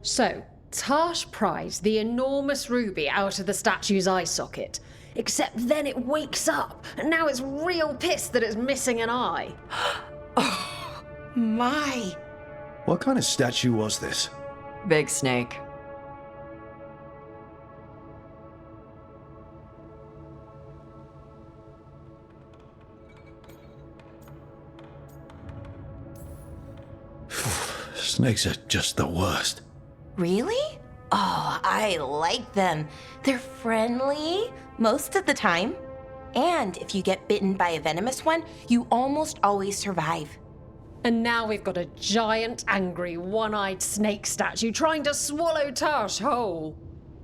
So, Taashi pries the enormous ruby out of the statue's eye socket. Except then it wakes up, and now it's real pissed that it's missing an eye. Oh, my. What kind of statue was this? Big snake. Snakes are just the worst. Really? Oh, I like them. They're friendly most of the time. And if you get bitten by a venomous one, you almost always survive. And now we've got a giant, angry, one-eyed snake statue trying to swallow Taashi whole.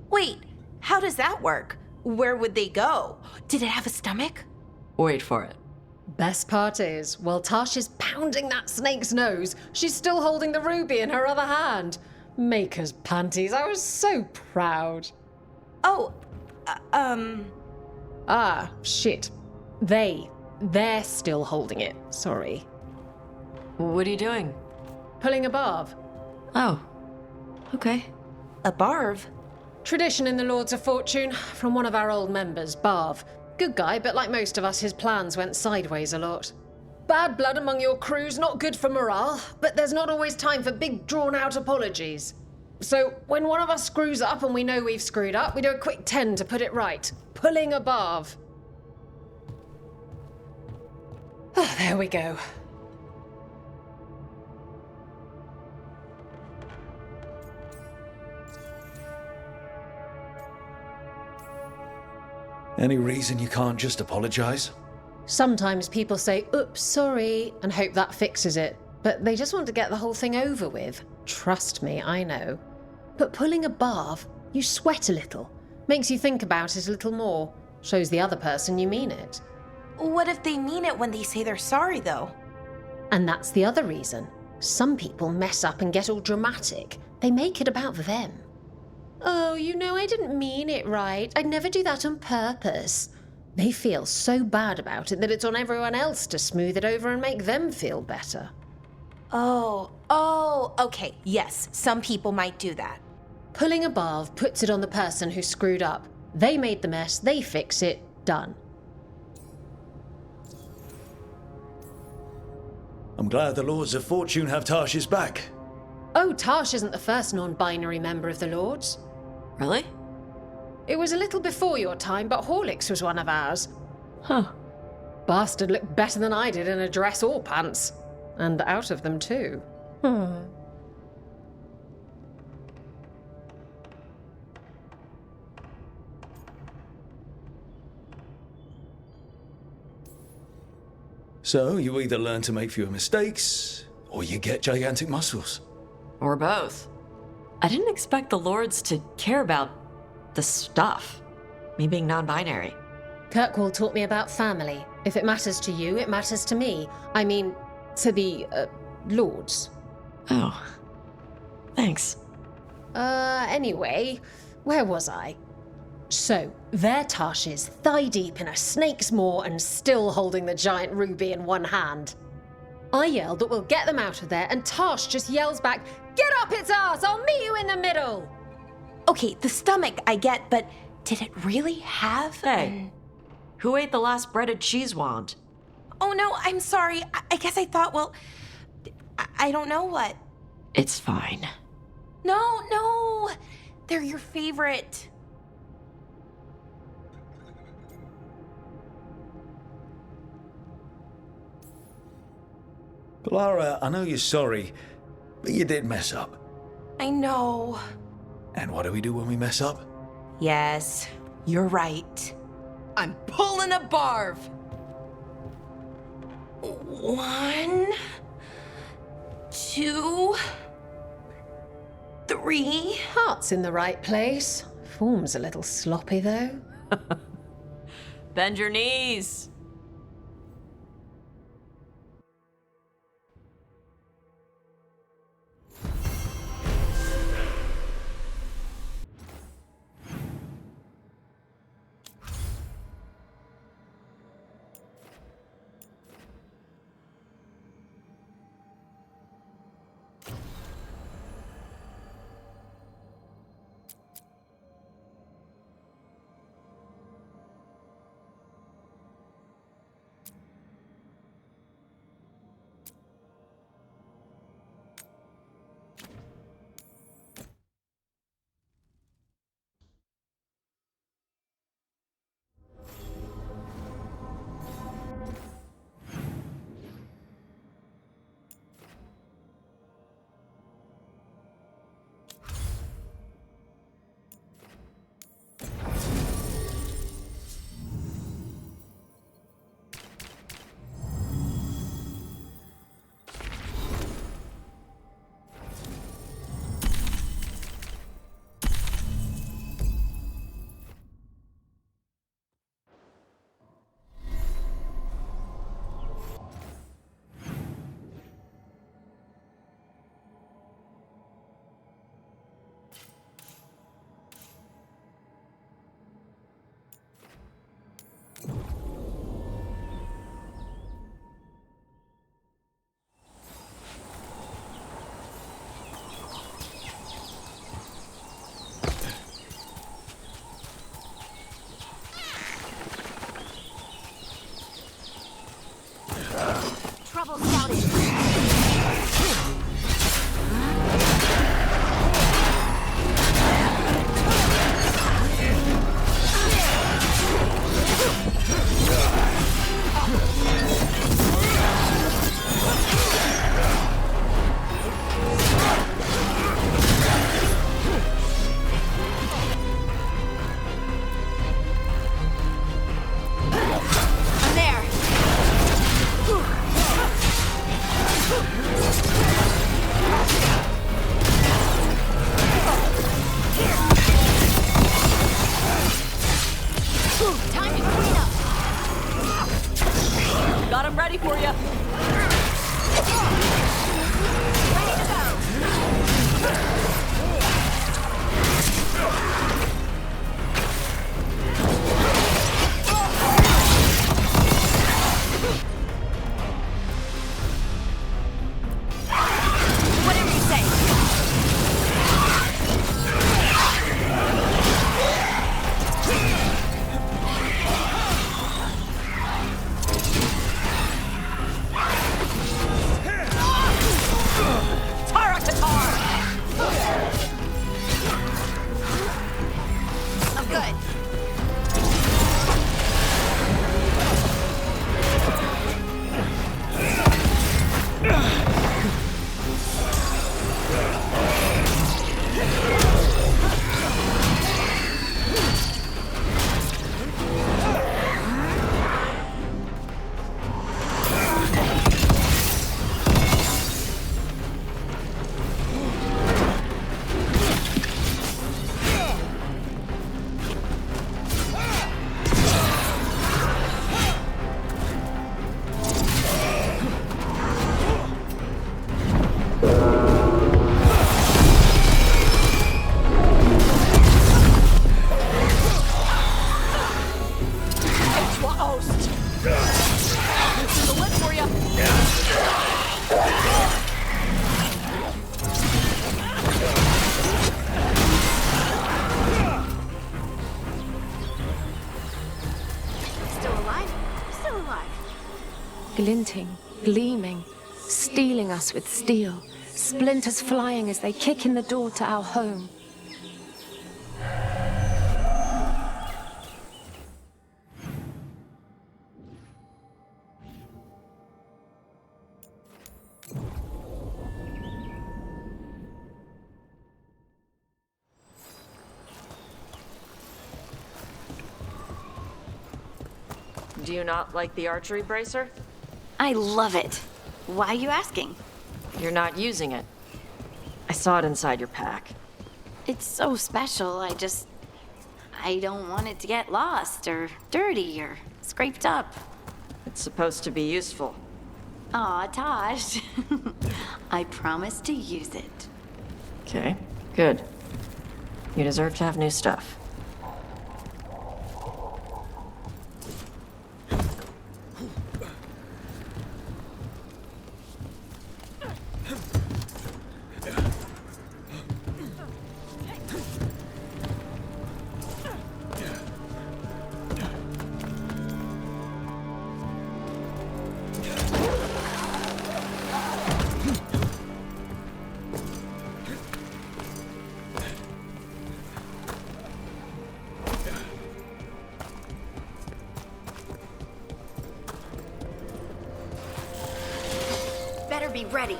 Wait, how does that work? Where would they go? Did it have a stomach? Wait for it. Best part is, while Taashi's pounding that snake's nose, she's still holding the ruby in her other hand. Maker's panties, I was so proud. Oh, Ah, shit. They're still holding it, sorry. What are you doing? Pulling a barb. Oh, okay. a barv? Tradition in the Lords of Fortune, from one of our old members, Barv. Good guy, but like most of us, his plans went sideways a lot. Bad blood among your crew's not good for morale, but there's not always time for big, drawn-out apologies. So, when one of us screws up and we know we've screwed up, we do a quick 10 to put it right. Pulling a Barv. Ah, there we go. Any reason you can't just apologize? Sometimes people say, oops, sorry, and hope that fixes it. But they just want to get the whole thing over with. Trust me, I know. But pulling a barv, you sweat a little. Makes you think about it a little more. Shows the other person you mean it. What if they mean it when they say they're sorry, though? And that's the other reason. Some people mess up and get all dramatic. They make it about them. Oh, you know, I didn't mean it right. I'd never do that on purpose. They feel so bad about it that it's on everyone else to smooth it over and make them feel better. Oh, okay, yes, some people might do that. Pulling a barv puts it on the person who screwed up. They made the mess, they fix it, done. I'm glad the Lords of Fortune have Taashi's back. Oh, Taashi isn't the first non-binary member of the Lords. Really? It was a little before your time, but Horlicks was one of ours. Huh. Bastard looked better than I did in a dress or pants. And out of them, too. So, you either learn to make fewer mistakes, or you get gigantic muscles. Or both. I didn't expect the Lords to care about the stuff. Me being non-binary. Kirkwall taught me about family. If it matters to you, it matters to me. I mean, to the, Lords. Oh. Thanks. Anyway, where was I? So, there Taashi is, thigh-deep in a snake's maw and still holding the giant ruby in one hand. I yell that we'll get them out of there, and Taashi just yells back, "Get up its ass! I'll meet you in the middle!" Okay, the stomach I get, but did it really have Hey, who ate the last breaded cheese wand? Oh no, I'm sorry. I guess I thought, well, I don't know what. It's fine. No, they're your favorite. Clara, I know you're sorry, but you did mess up. I know. And what do we do when we mess up? Yes, you're right. I'm pulling a barv. 1, 2, 3. Heart's in the right place. Form's a little sloppy, though. Bend your knees. Glinting, gleaming, stealing us with steel, splinters flying as they kick in the door to our home. Do you not like the archery bracer? I love it. Why are you asking? You're not using it. I saw it inside your pack. It's so special, I don't want it to get lost, or dirty, or scraped up. It's supposed to be useful. Aw, Tosh. I promise to use it. Okay, good. You deserve to have new stuff. Better be ready.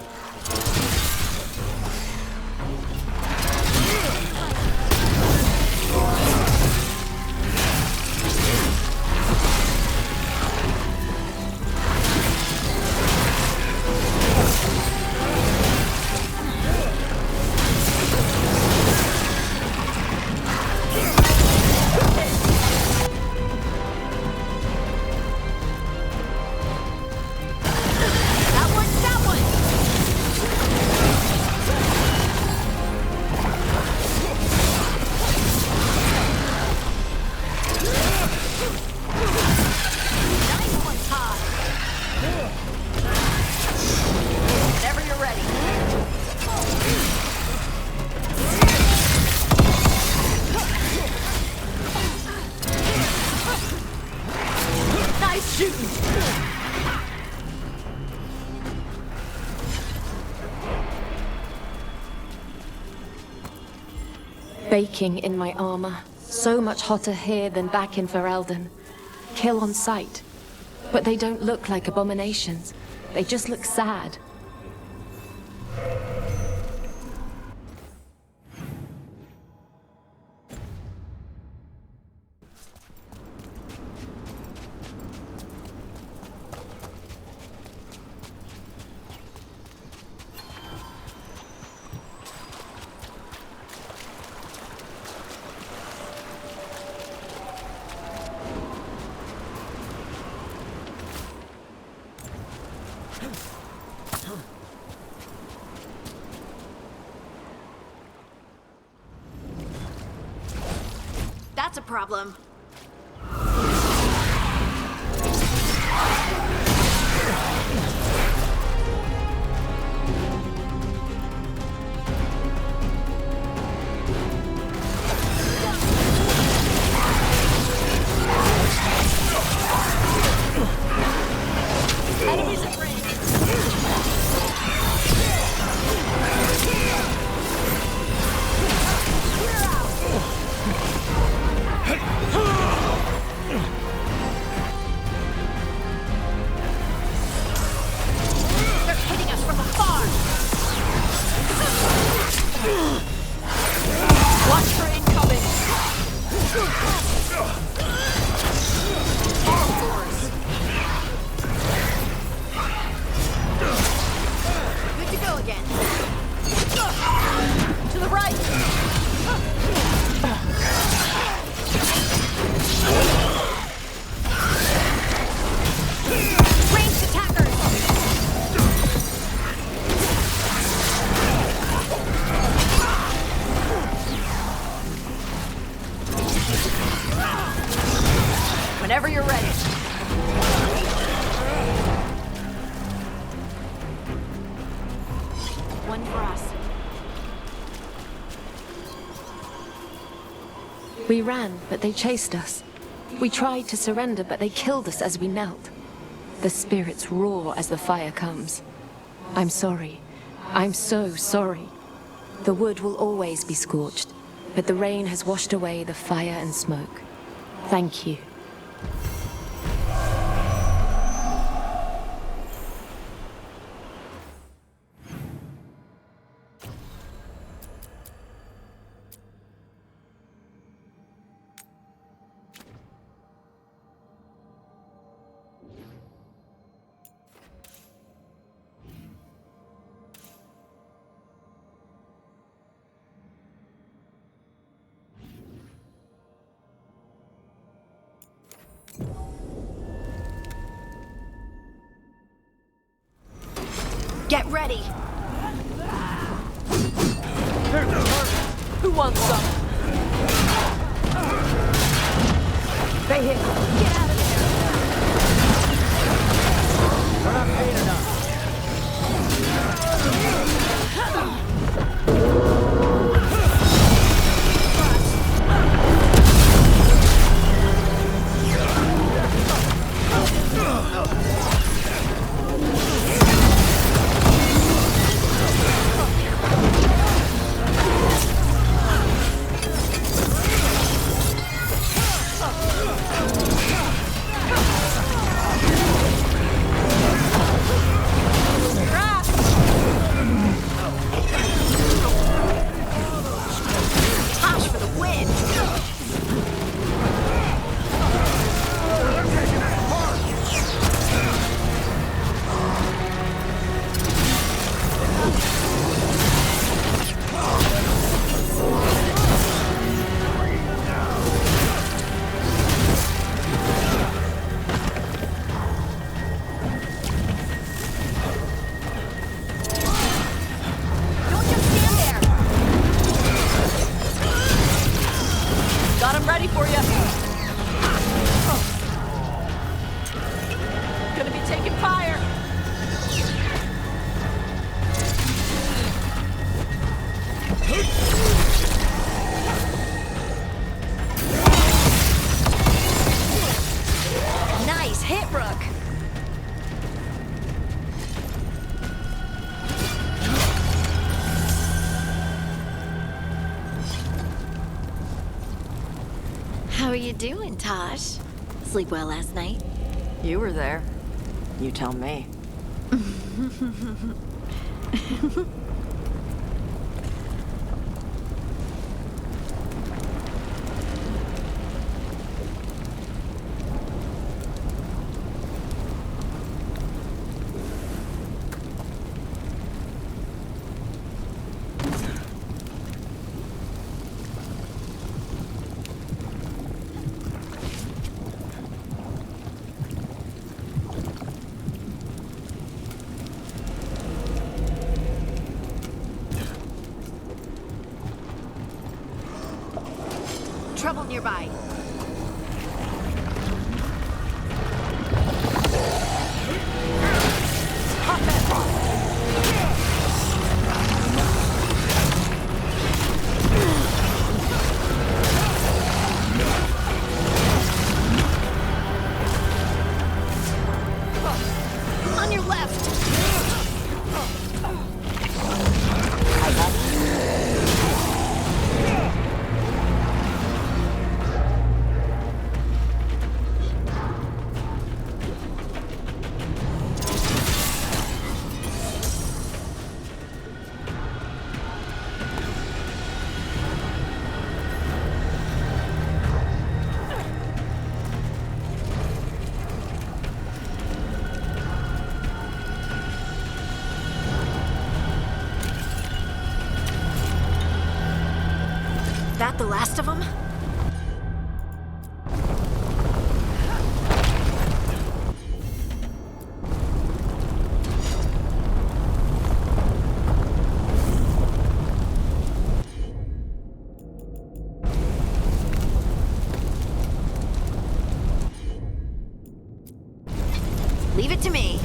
That one! baking in my armor. So much hotter here than back in Ferelden. Kill on sight. But they don't look like abominations. They just look sad. That's a problem. Enemies at range. Whenever you're ready. One for us. We ran, but they chased us. We tried to surrender, but they killed us as we knelt. The spirits roar as the fire comes. I'm sorry. I'm so sorry. The wood will always be scorched, but the rain has washed away the fire and smoke. Thank you. Get ready! Who wants some? Stay here. Get out of there! We're not paid enough. What you doing, Tosh? Sleep well last night? You were there. You tell me. Trouble nearby. On your left. That the last of them? Leave it to me.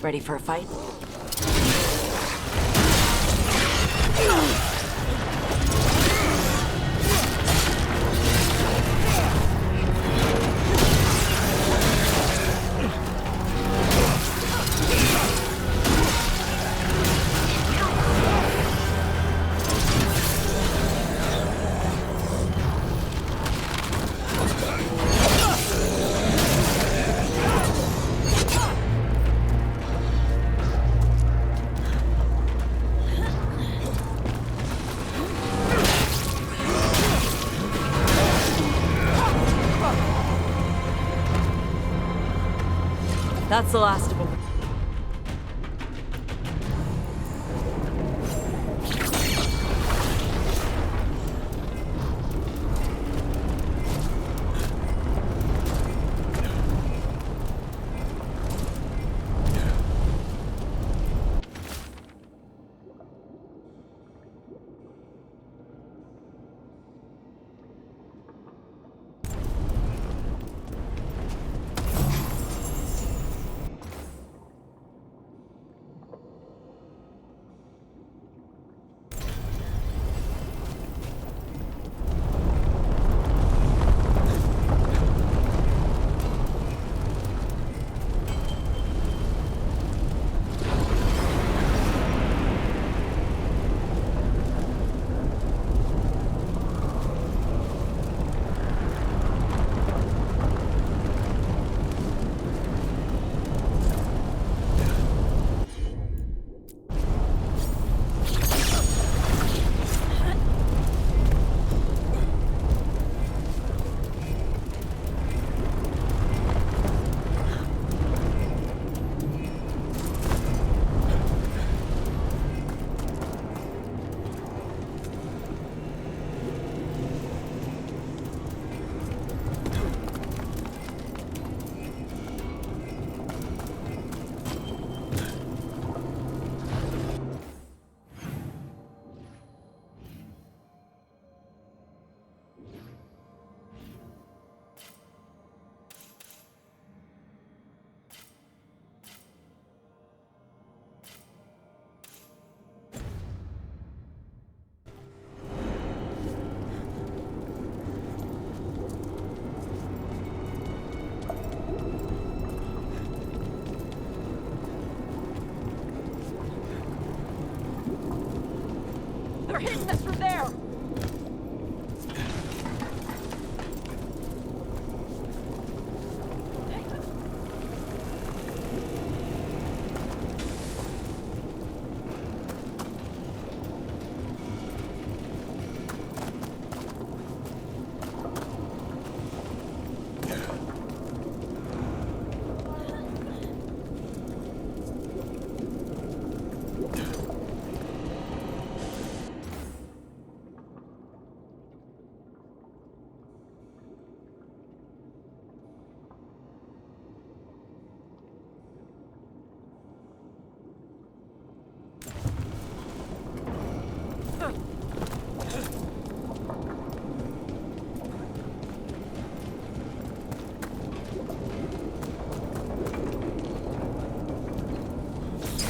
Ready for a fight? That's the last of them.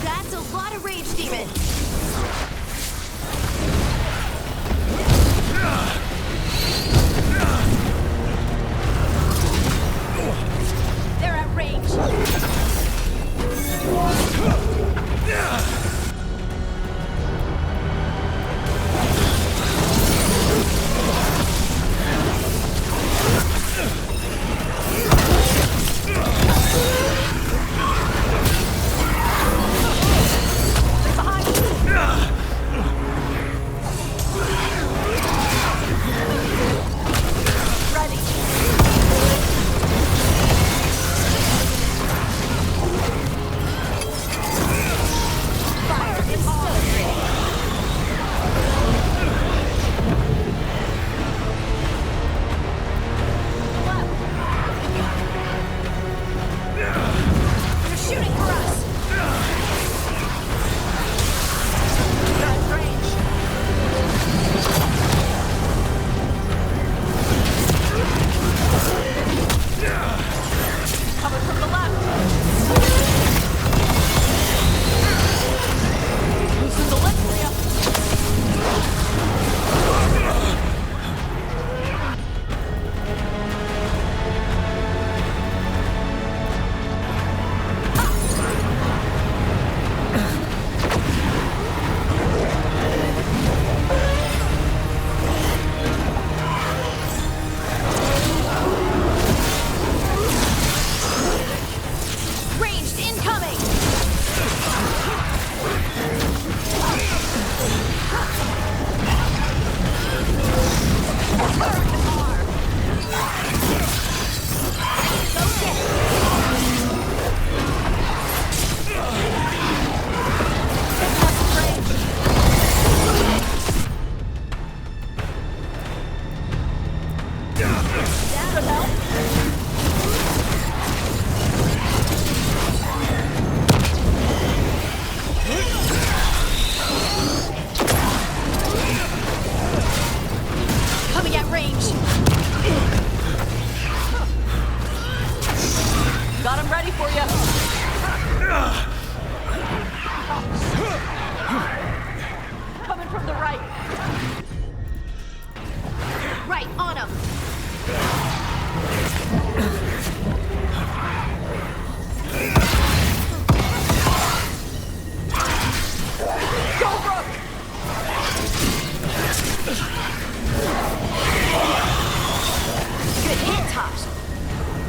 That's a lot of rage, demon. They're at range.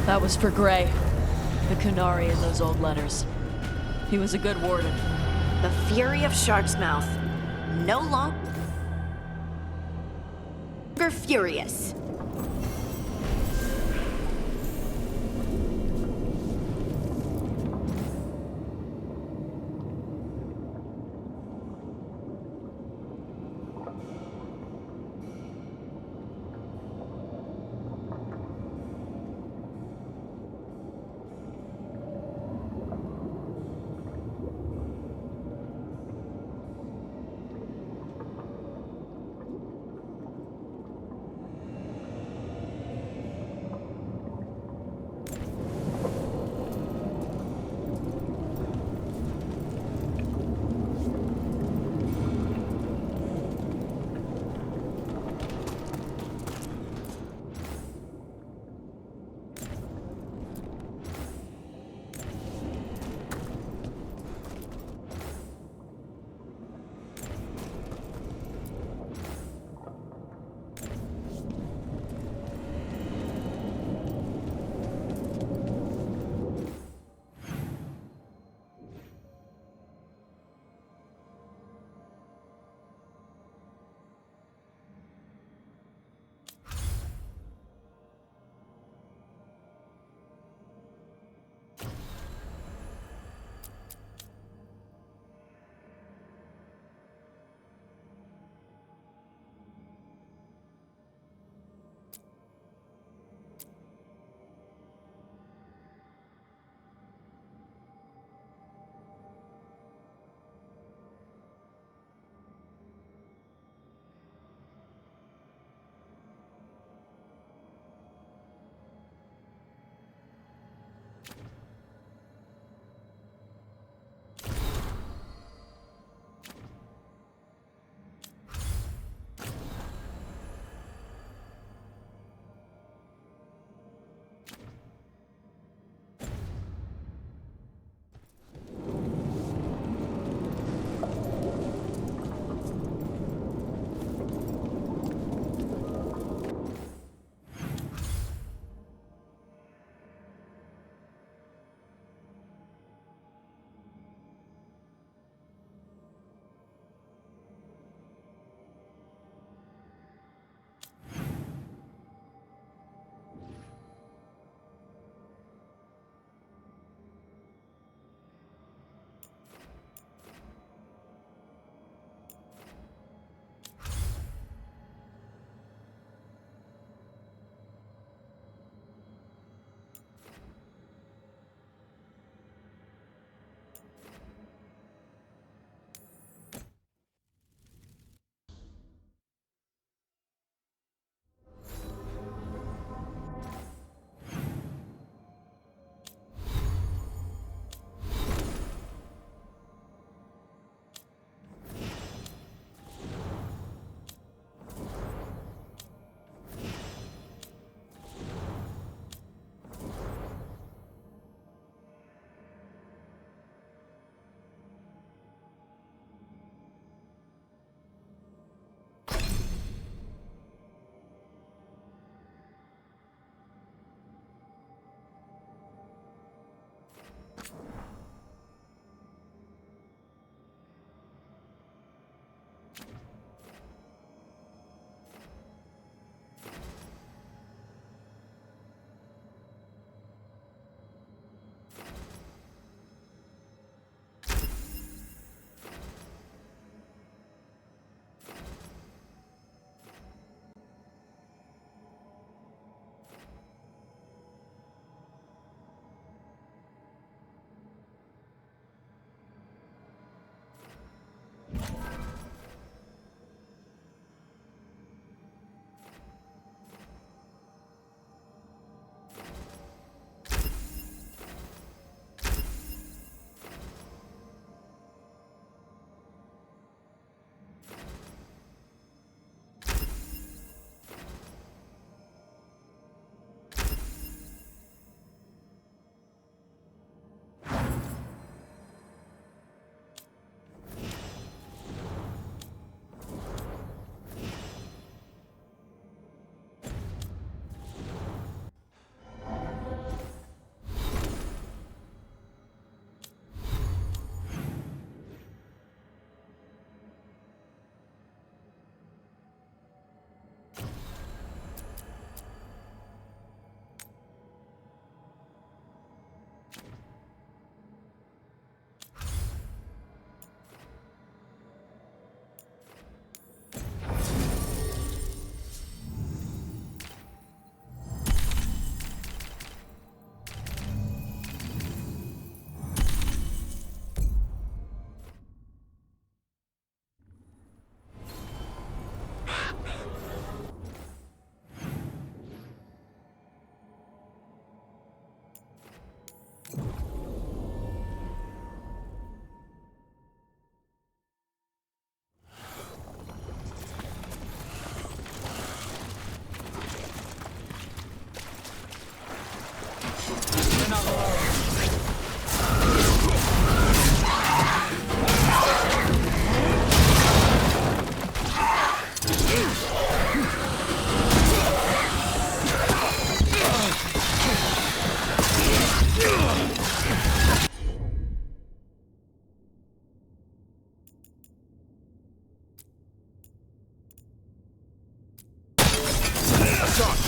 That was for Gray, the Kunari in those old letters. He was a good warden. The fury of Shark's Mouth. No longer furious.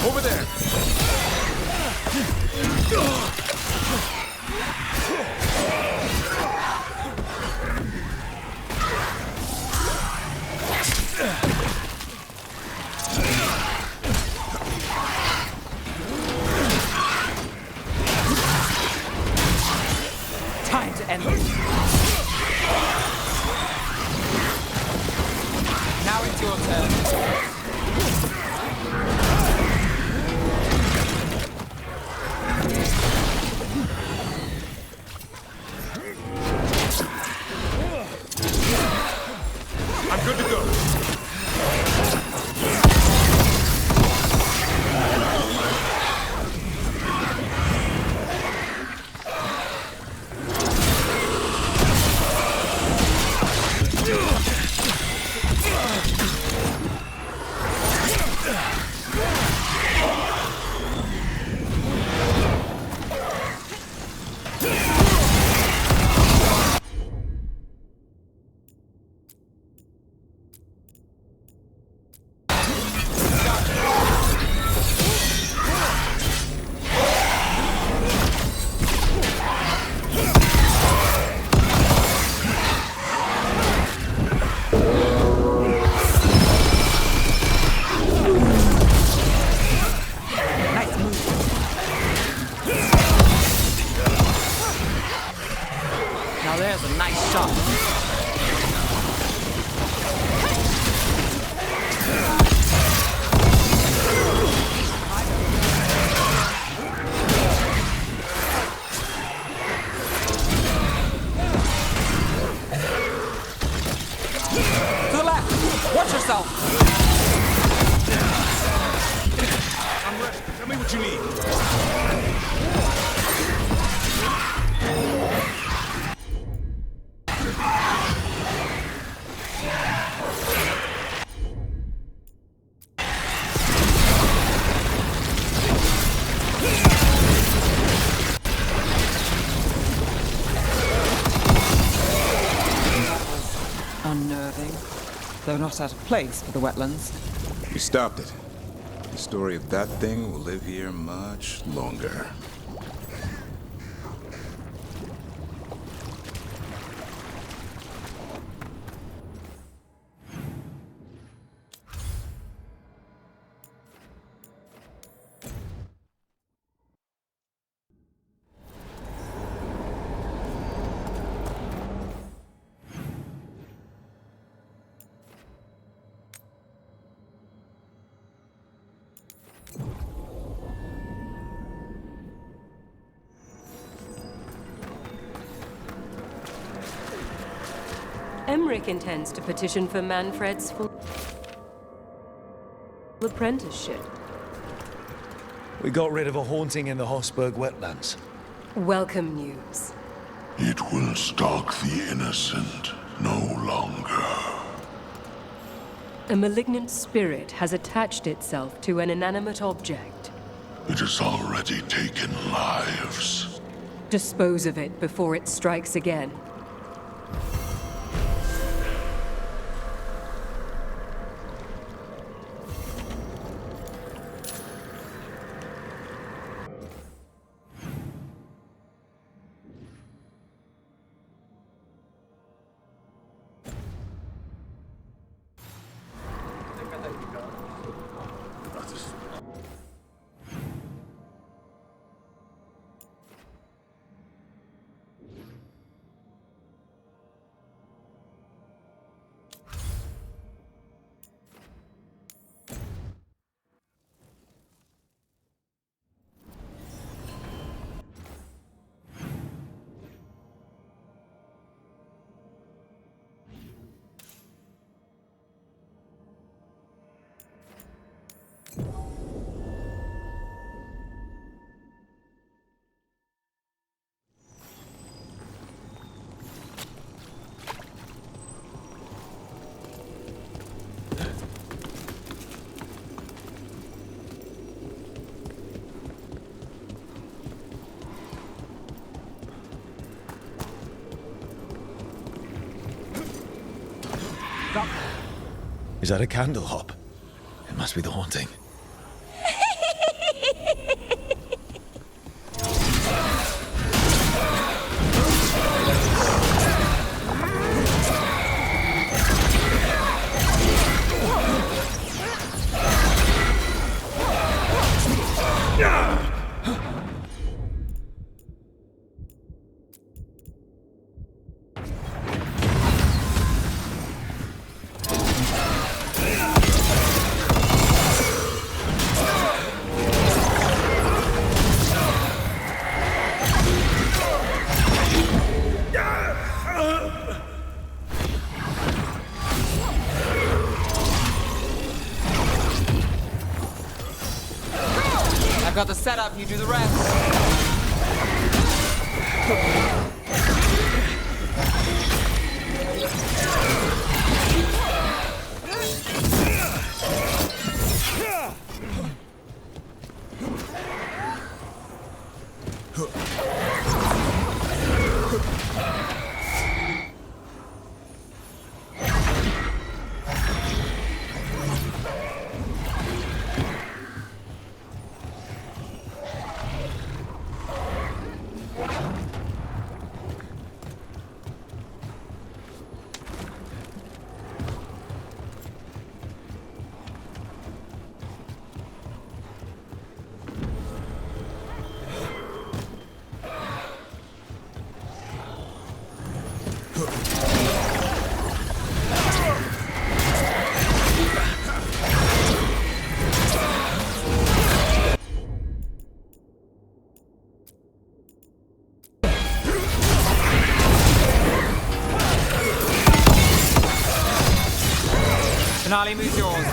Over there! Time to end this. Now it's your turn. I'm good to go. There's a nice shot. To the left! Watch yourself! I'm ready. Tell me what you need. Unnerving, though not out of place for the wetlands. We stopped it. The story of that thing will live here much longer. Emmerich intends to petition for Manfred's full apprenticeship. We got rid of a haunting in the Hossberg wetlands. Welcome news. It will stalk the innocent no longer. A malignant spirit has attached itself to an inanimate object. It has already taken lives. Dispose of it before it strikes again. that a candle hop? It must be the haunting. I've got the setup, you do the rest. Finale moves yours.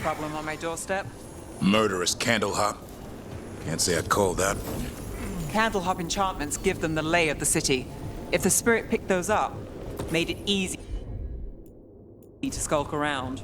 Problem on my doorstep. Murderous candle hop. Can't say I'd call that. Candle hop enchantments give them the lay of the city. If the spirit picked those up, Made it easy to skulk around.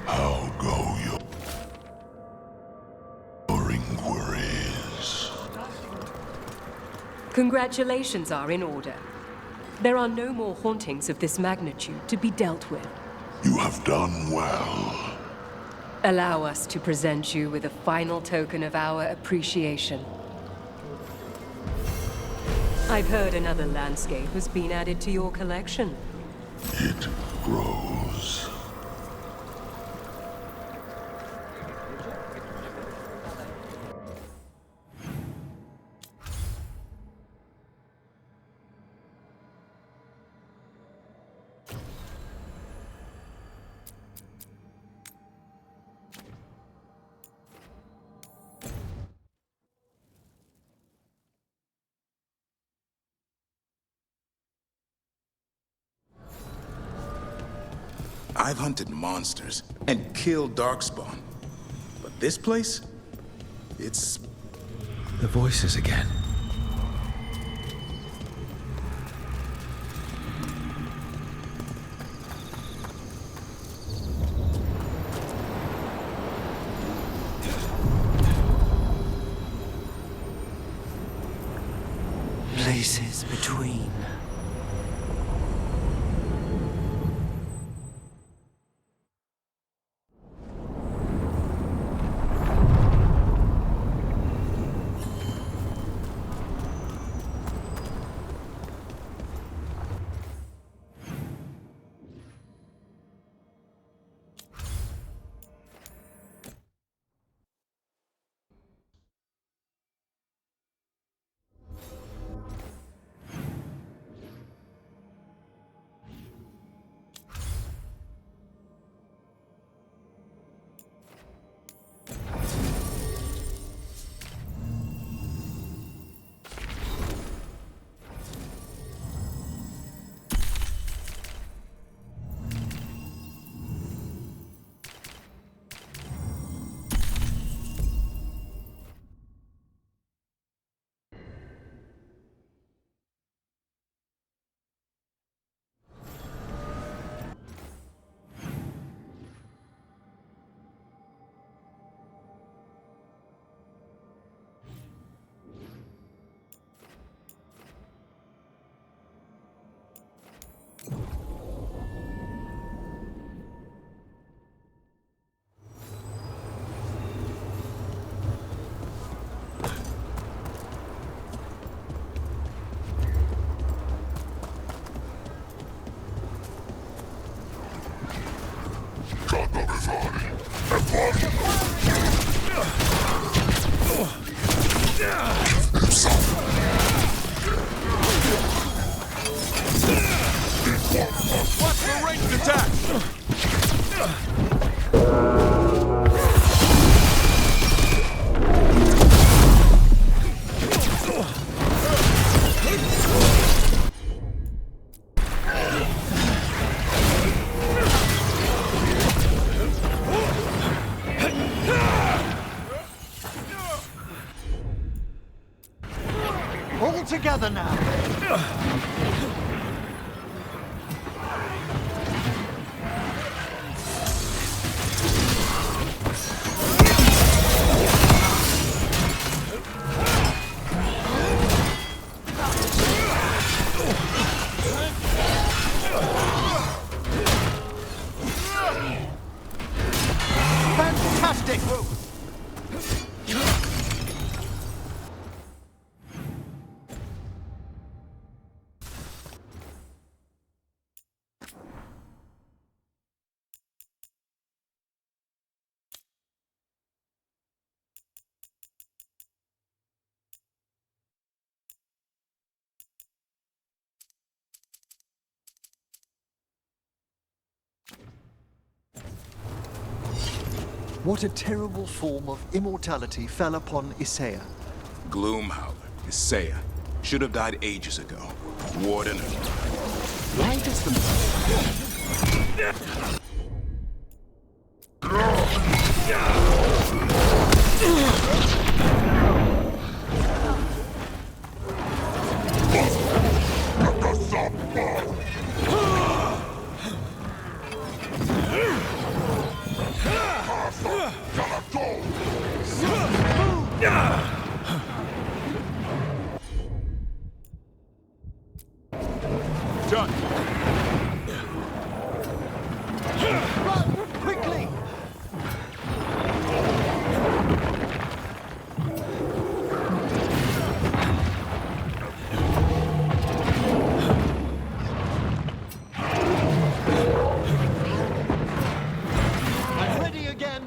How go your inquiries? Congratulations are in order. There are no more hauntings of this magnitude to be dealt with. You have done well. Allow us to present you with a final token of our appreciation. I've heard another landscape has been added to your collection. It grows. I've hunted monsters and killed Darkspawn. But this place? It's... The voices again. Places between. What's the ranged attack? All together now. What a terrible form of immortality fell upon Isaiah. Gloomhowler, Isaiah. Should have died ages ago. Warden. Why does the... Done. Run! Quickly! I'm ready again!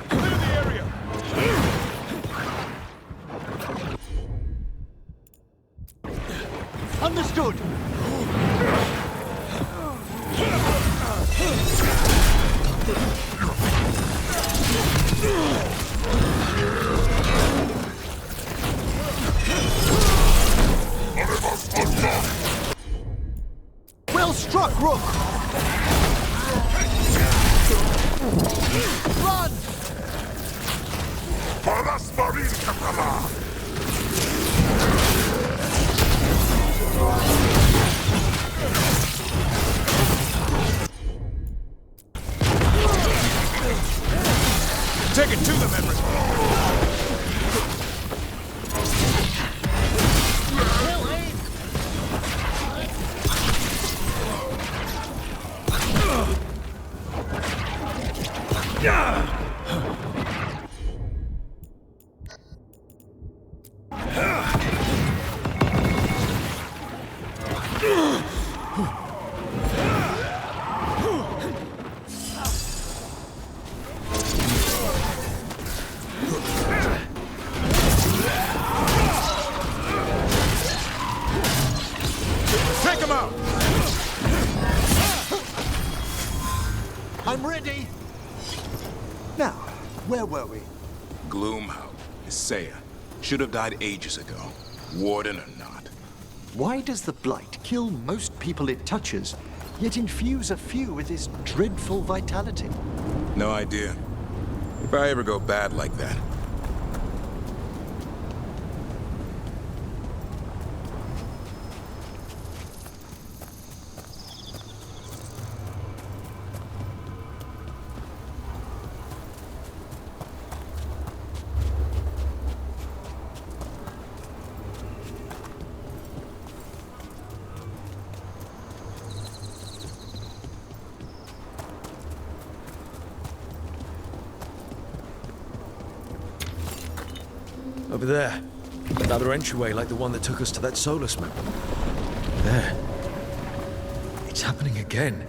Clear the area! Understood! Well struck, Rook! Run! Take it to the members! Take him out! I'm ready! Now, where were we? Gloomhowler, Isaiah. Should have died ages ago. Warden or not. Why does the Blight kill most people it touches, yet infuse a few with this dreadful vitality? No idea. If I ever go bad like that. Over there. Another entryway like the one that took us to that Solus map. There. It's happening again.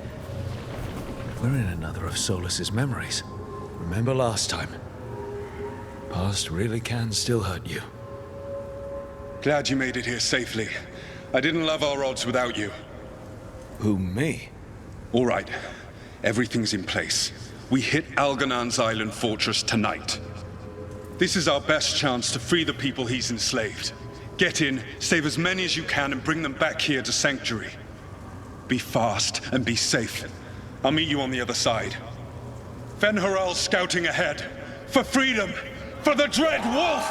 We're in another of Solus's memories. Remember last time? Past really can still hurt you. Glad you made it here safely. I didn't love our odds without you. Who, me? All right. Everything's in place. We hit Algernon's island fortress tonight. This is our best chance to free the people he's enslaved. Get in, save as many as you can, and bring them back here to Sanctuary. Be fast and be safe. I'll meet you on the other side. Fen'Haral's scouting ahead. For freedom! For the Dread Wolf!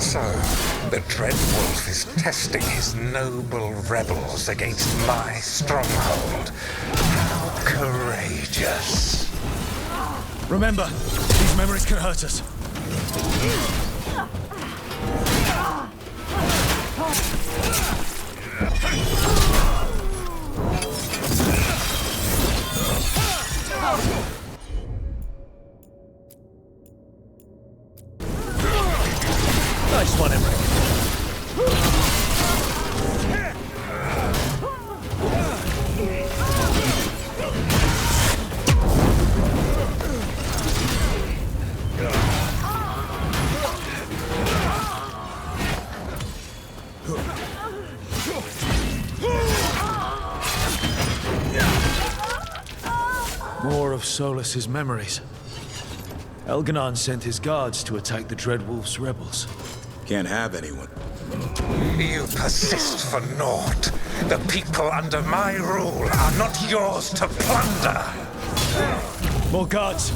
So, the Dread Wolf is testing his noble rebels against my stronghold. How courageous. Remember, these memories can hurt us. Nice one, Emmerich. Solas's memories. Elganon sent his guards to attack the Dreadwolf's rebels. Can't have anyone. You persist for naught. The people under my rule are not yours to plunder. More guards!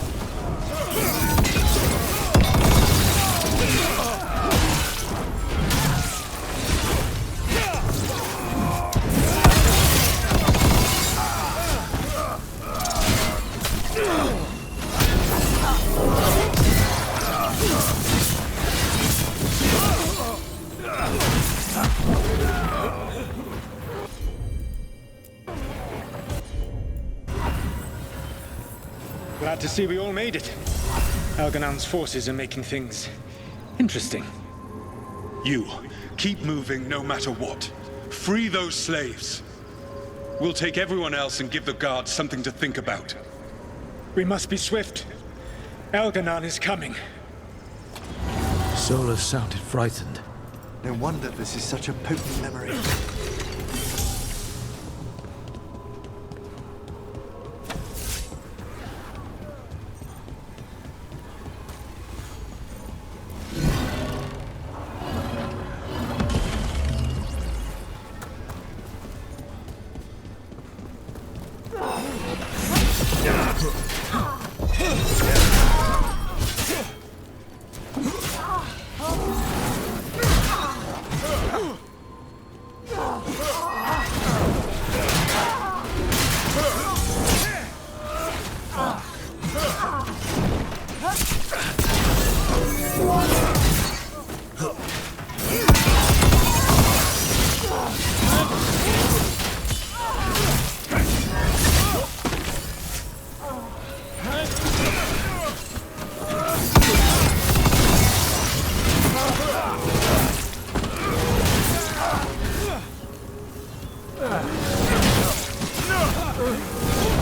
Glad to see we all made it. Elganon's forces are making things interesting. You, keep moving no matter what. Free those slaves. We'll take everyone else and give the guards something to think about. We must be swift. Elganon is coming. Solas sounded frightened. No wonder this is such a potent memory.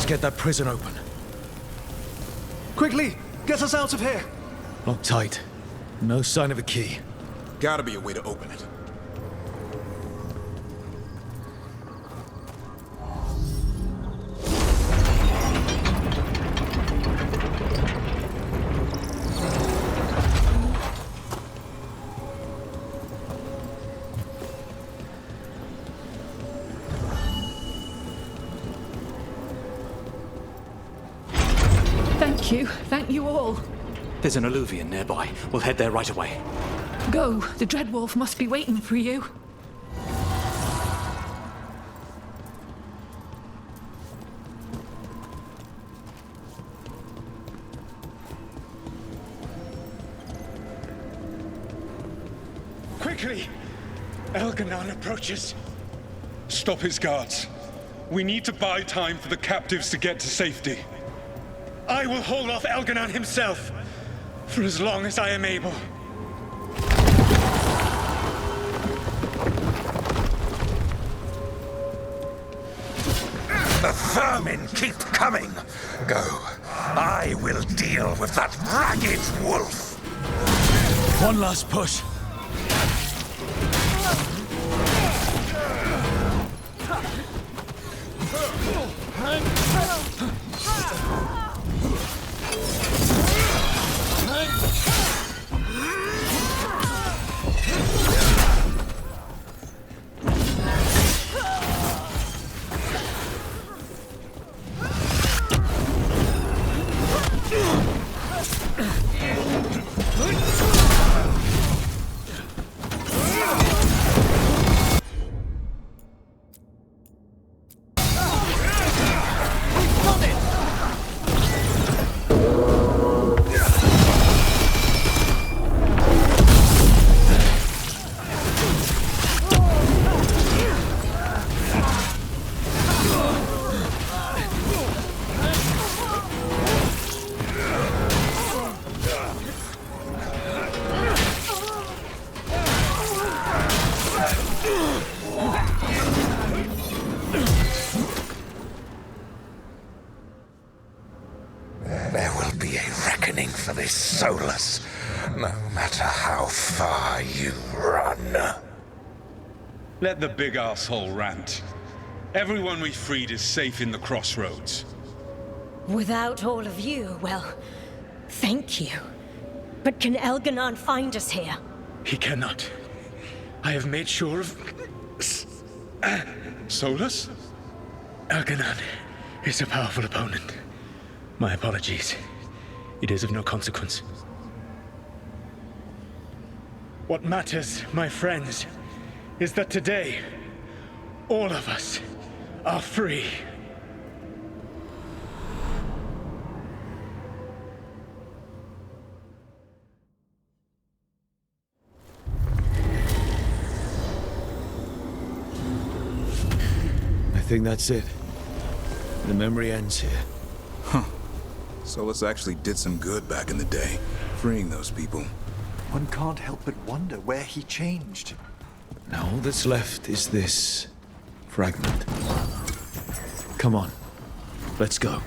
Get that prison open. Quickly! Get us out of here! Locked tight. No sign of a key. Gotta be a way to open it. Thank you all. There's an alluvion nearby. We'll head there right away. Go. The Dreadwolf must be waiting for you. Quickly! Elganon approaches. Stop his guards. We need to buy time for the captives to get to safety. I will hold off Elganon himself, for as long as I am able. The vermin keep coming. Go. I will deal with that ragged wolf. One last push. There will be a reckoning for this Solus, no matter how far you run. Let the big asshole rant. Everyone we freed is safe in the crossroads. Without all of you, well, thank you. But can Elganon find us here? He cannot. I have made sure of... Solus? Elganon is a powerful opponent. My apologies. It is of no consequence. What matters, my friends, is that today, all of us are free. I think that's it. The memory ends here. Huh. Solus actually did some good back in the day, freeing those people. One can't help but wonder where he changed. Now all that's left is this fragment. Come on, let's go.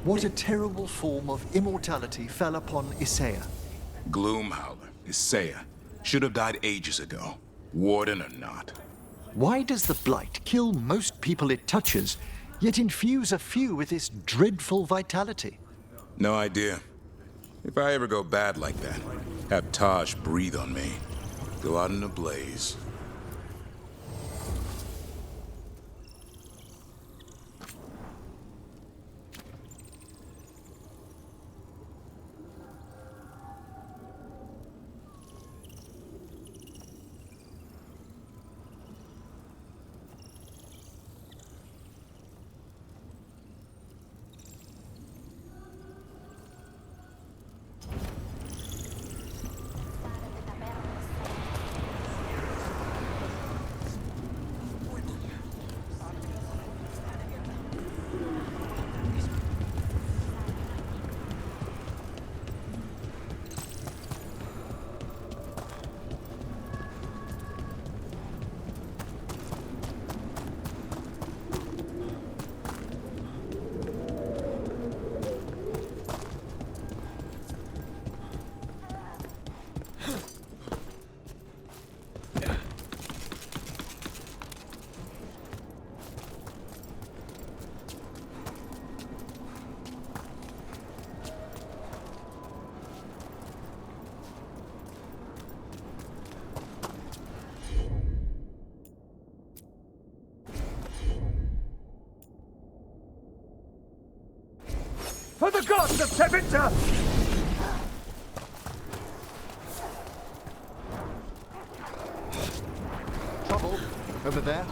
What a terrible form of immortality fell upon Isaiah. Gloomhowler, Isaiah, should have died ages ago, warden or not. Why does the blight kill most people it touches, yet infuse a few with this dreadful vitality? No idea. If I ever go bad like that, have Taashi breathe on me. Go out in a blaze. For the gods of Tevinter! Trouble over there.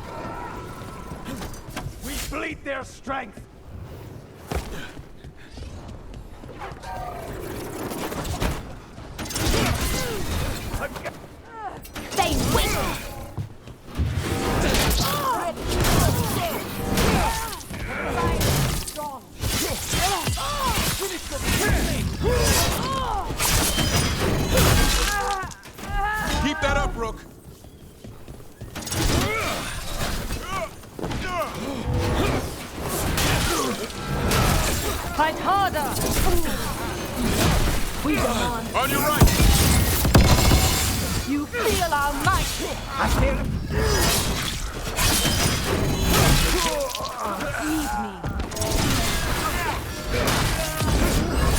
We bleed their strength! They win! Keep that up, Rook. Fight harder! We go on. On your right! You feel our might! I feel it. Leave me.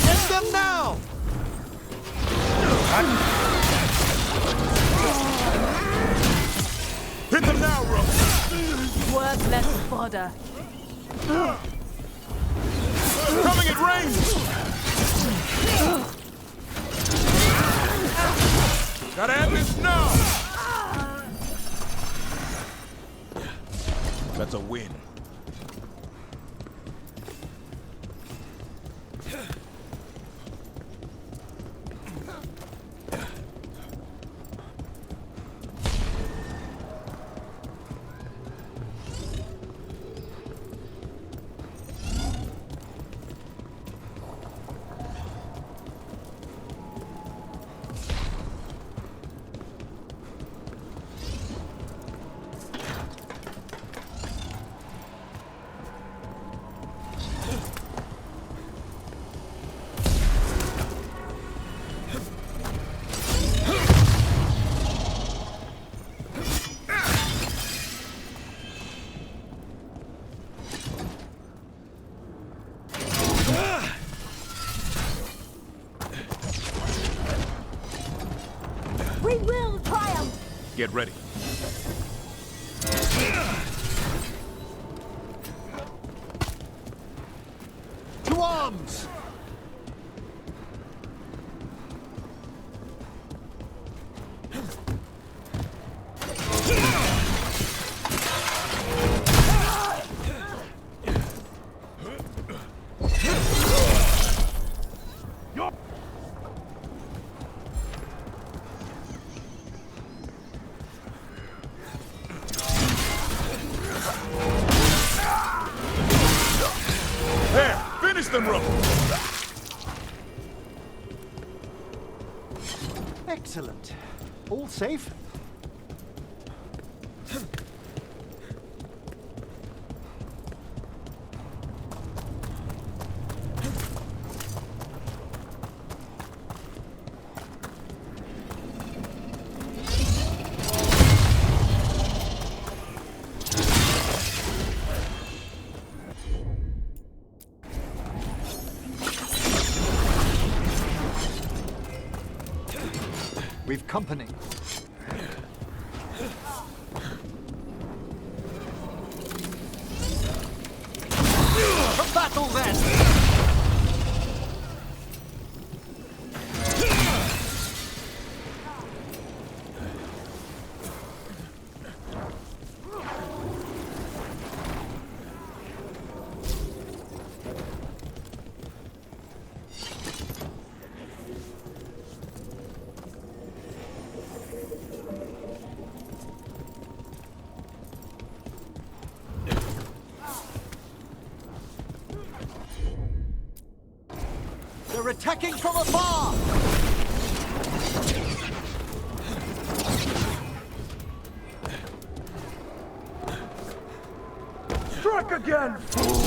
Get them now! Hit them now, Rook! Worthless fodder. Coming at range! Gotta end this now! That's a win. We will triumph! Get ready. To arms! Excellent. All safe? We've company. From battle then! They're attacking from afar! Strike again, fool!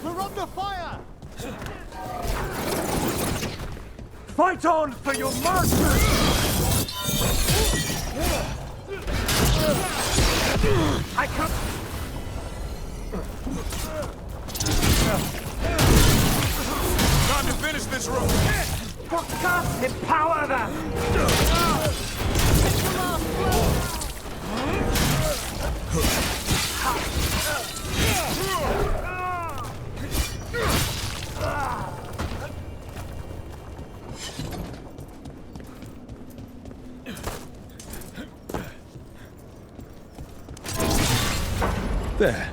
We're under fire! Fight on for your master! I can't... Time to finish this room! For God, empower them! There.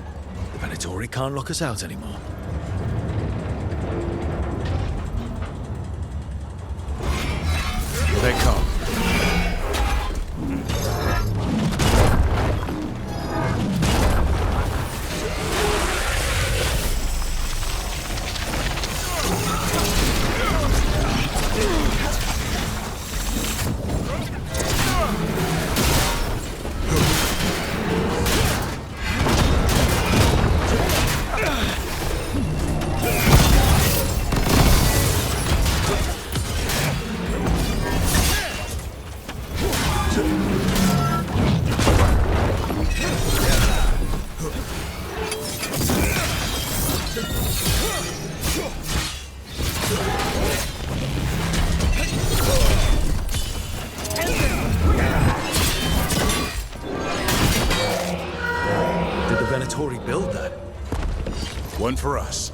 The Venatori can't lock us out anymore. Here they come. One for us.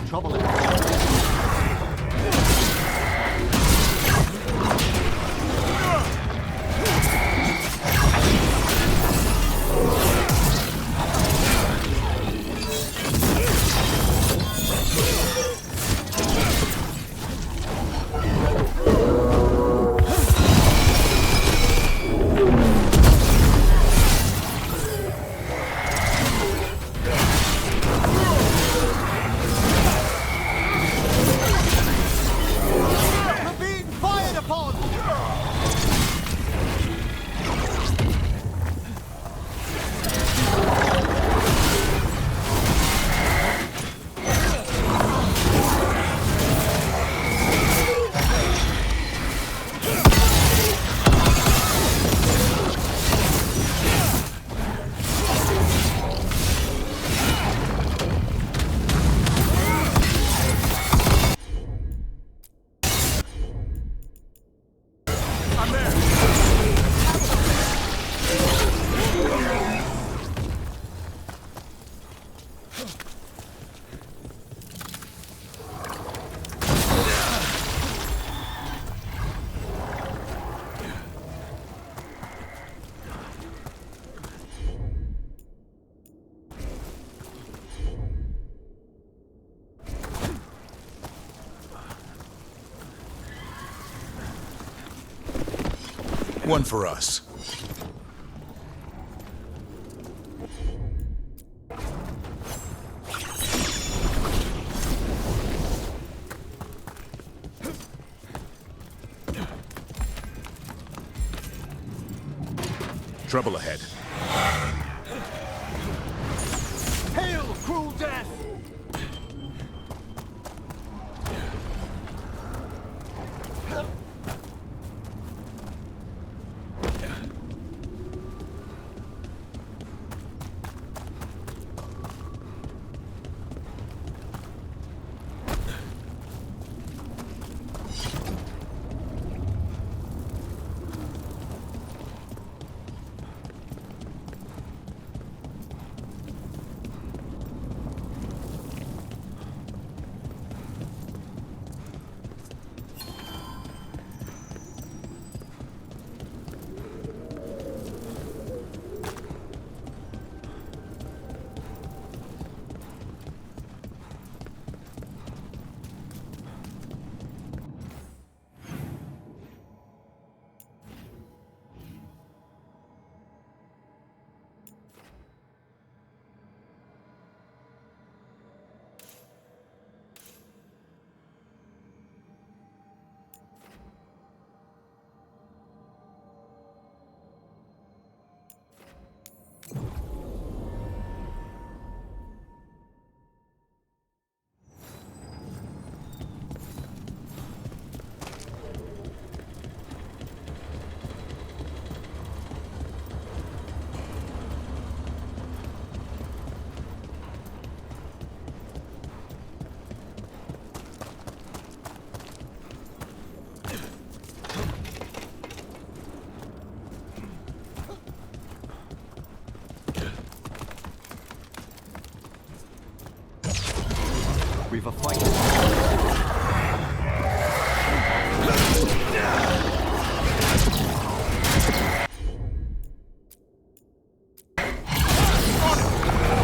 Trouble. One for us. Trouble ahead. of a fight.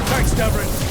Thanks, Davrin.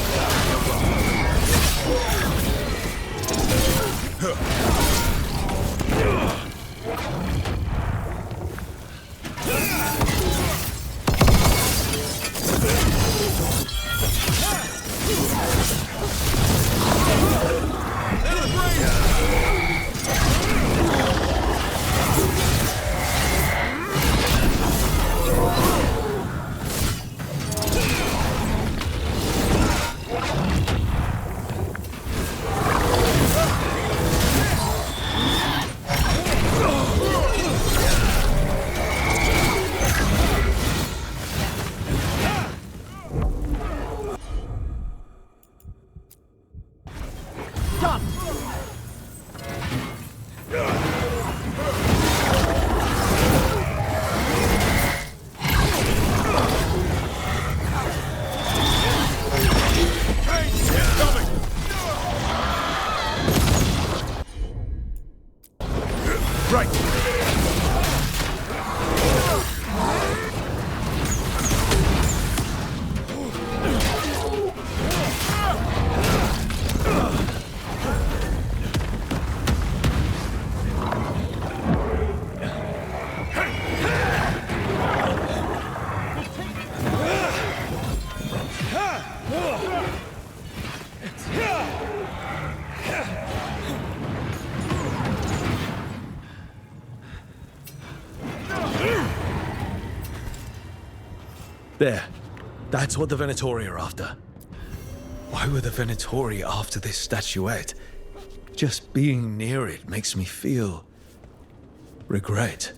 There. That's what the Venatori are after. Why were the Venatori after this statuette? Just being near it makes me feel regret.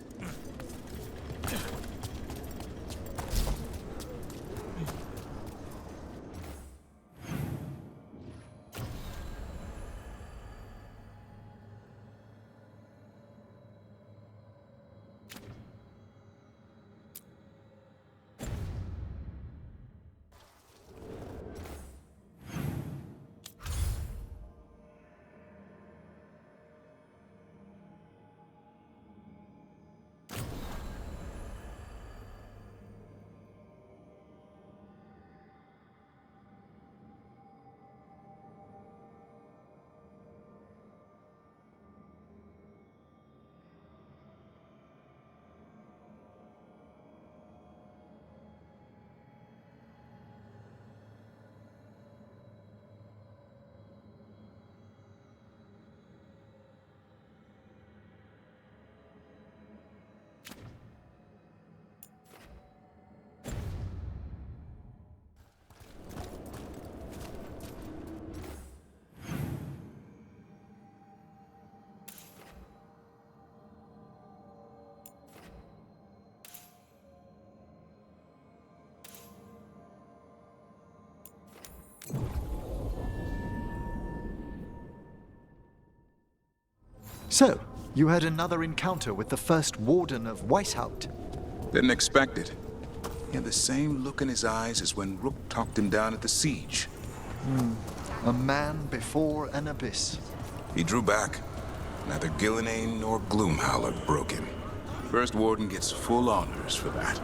So, you had another encounter with the first warden of Weishaupt. Didn't expect it. He had the same look in his eyes as when Rook talked him down at the siege. A man before an abyss. He drew back. Neither Gillenane nor Gloomhowler broke him. First warden gets full honors for that.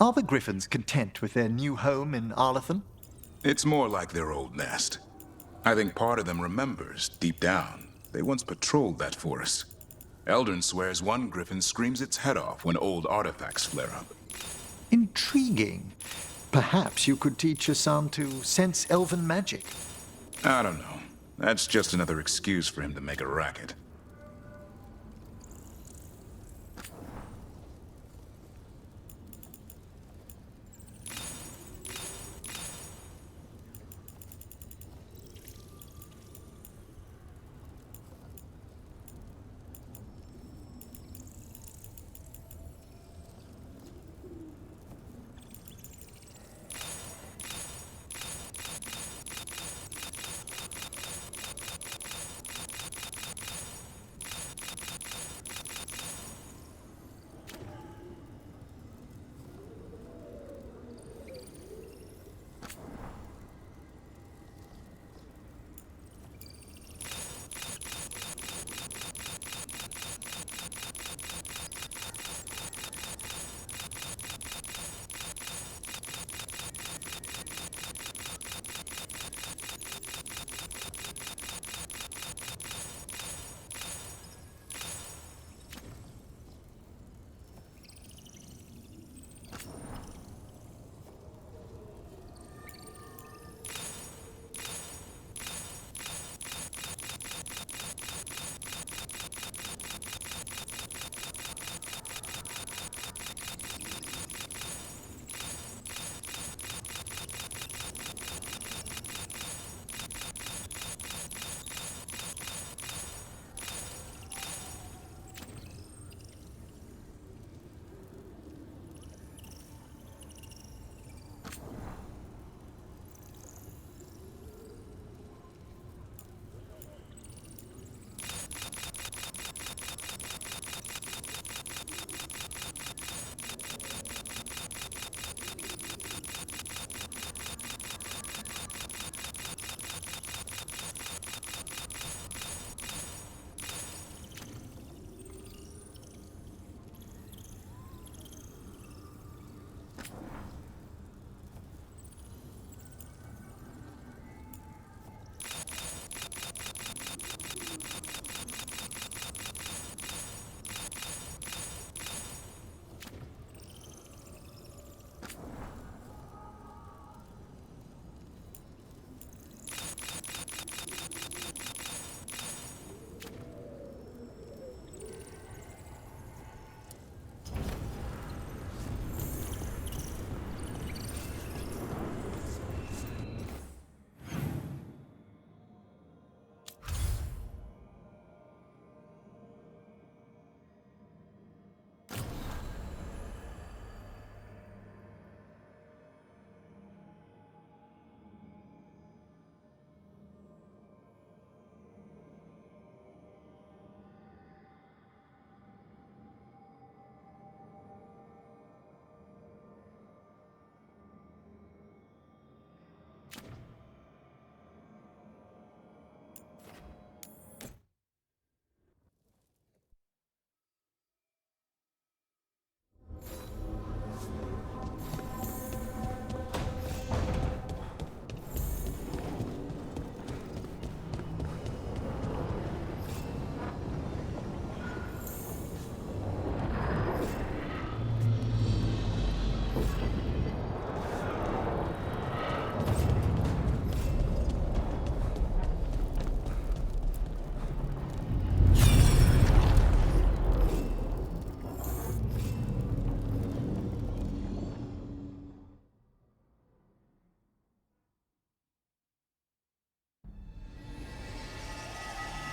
Are the Griffins content with their new home in Arlathan? It's more like their old nest. I think part of them remembers, deep down, they once patrolled that forest. Eldrin swears one griffin screams its head off when old artifacts flare up. Intriguing. Perhaps you could teach your son to sense elven magic. I don't know. That's just another excuse for him to make a racket.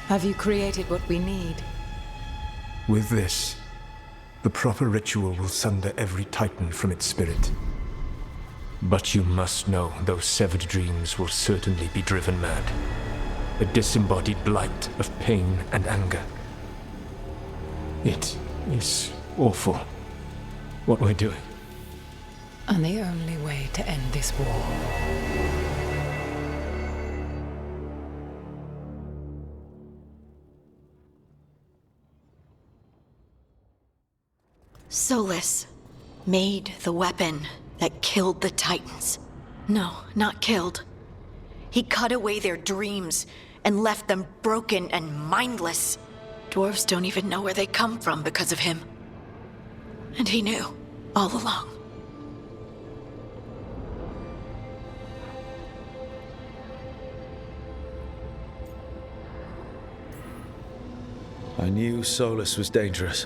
Have you created what we need? With this, the proper ritual will sunder every titan from its spirit. But you must know those severed dreams will certainly be driven mad. A disembodied blight of pain and anger. It is awful what we're doing. And the only way to end this war. Soulless. Made the weapon that killed the Titans. No, not killed. He cut away their dreams and left them broken and mindless. Dwarves don't even know where they come from because of him. And he knew, all along. I knew Solus was dangerous.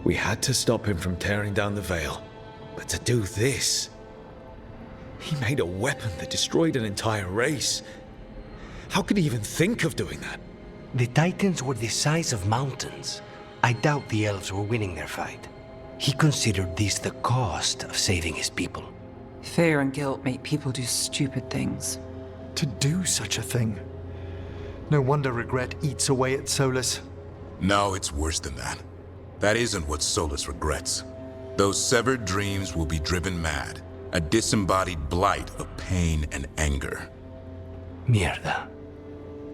We had to stop him from tearing down the veil. But to do this... He made a weapon that destroyed an entire race. How could he even think of doing that? The Titans were the size of mountains. I doubt the elves were winning their fight. He considered this the cost of saving his people. Fear and guilt make people do stupid things. To do such a thing. No wonder regret eats away at Solus. No, it's worse than that. That isn't what Solus regrets. Those severed dreams will be driven mad. A disembodied blight of pain and anger. Mierda.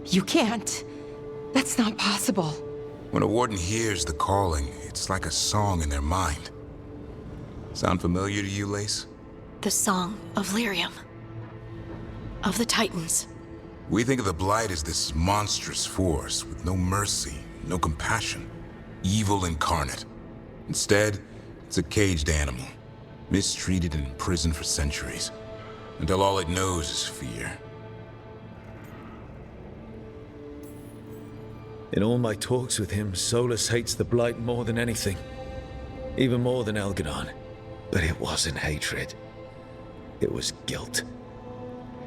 You can't. That's not possible. When a warden hears the calling, it's like a song in their mind. Sound familiar to you, Lace? The song of Lyrium. Of the Titans. We think of the blight as this monstrous force with no mercy, no compassion. Evil incarnate. Instead, it's a caged animal. Mistreated and imprisoned for centuries. Until all it knows is fear. In all my talks with him, Solus hates the Blight more than anything. Even more than Elganon. But it wasn't hatred. It was guilt.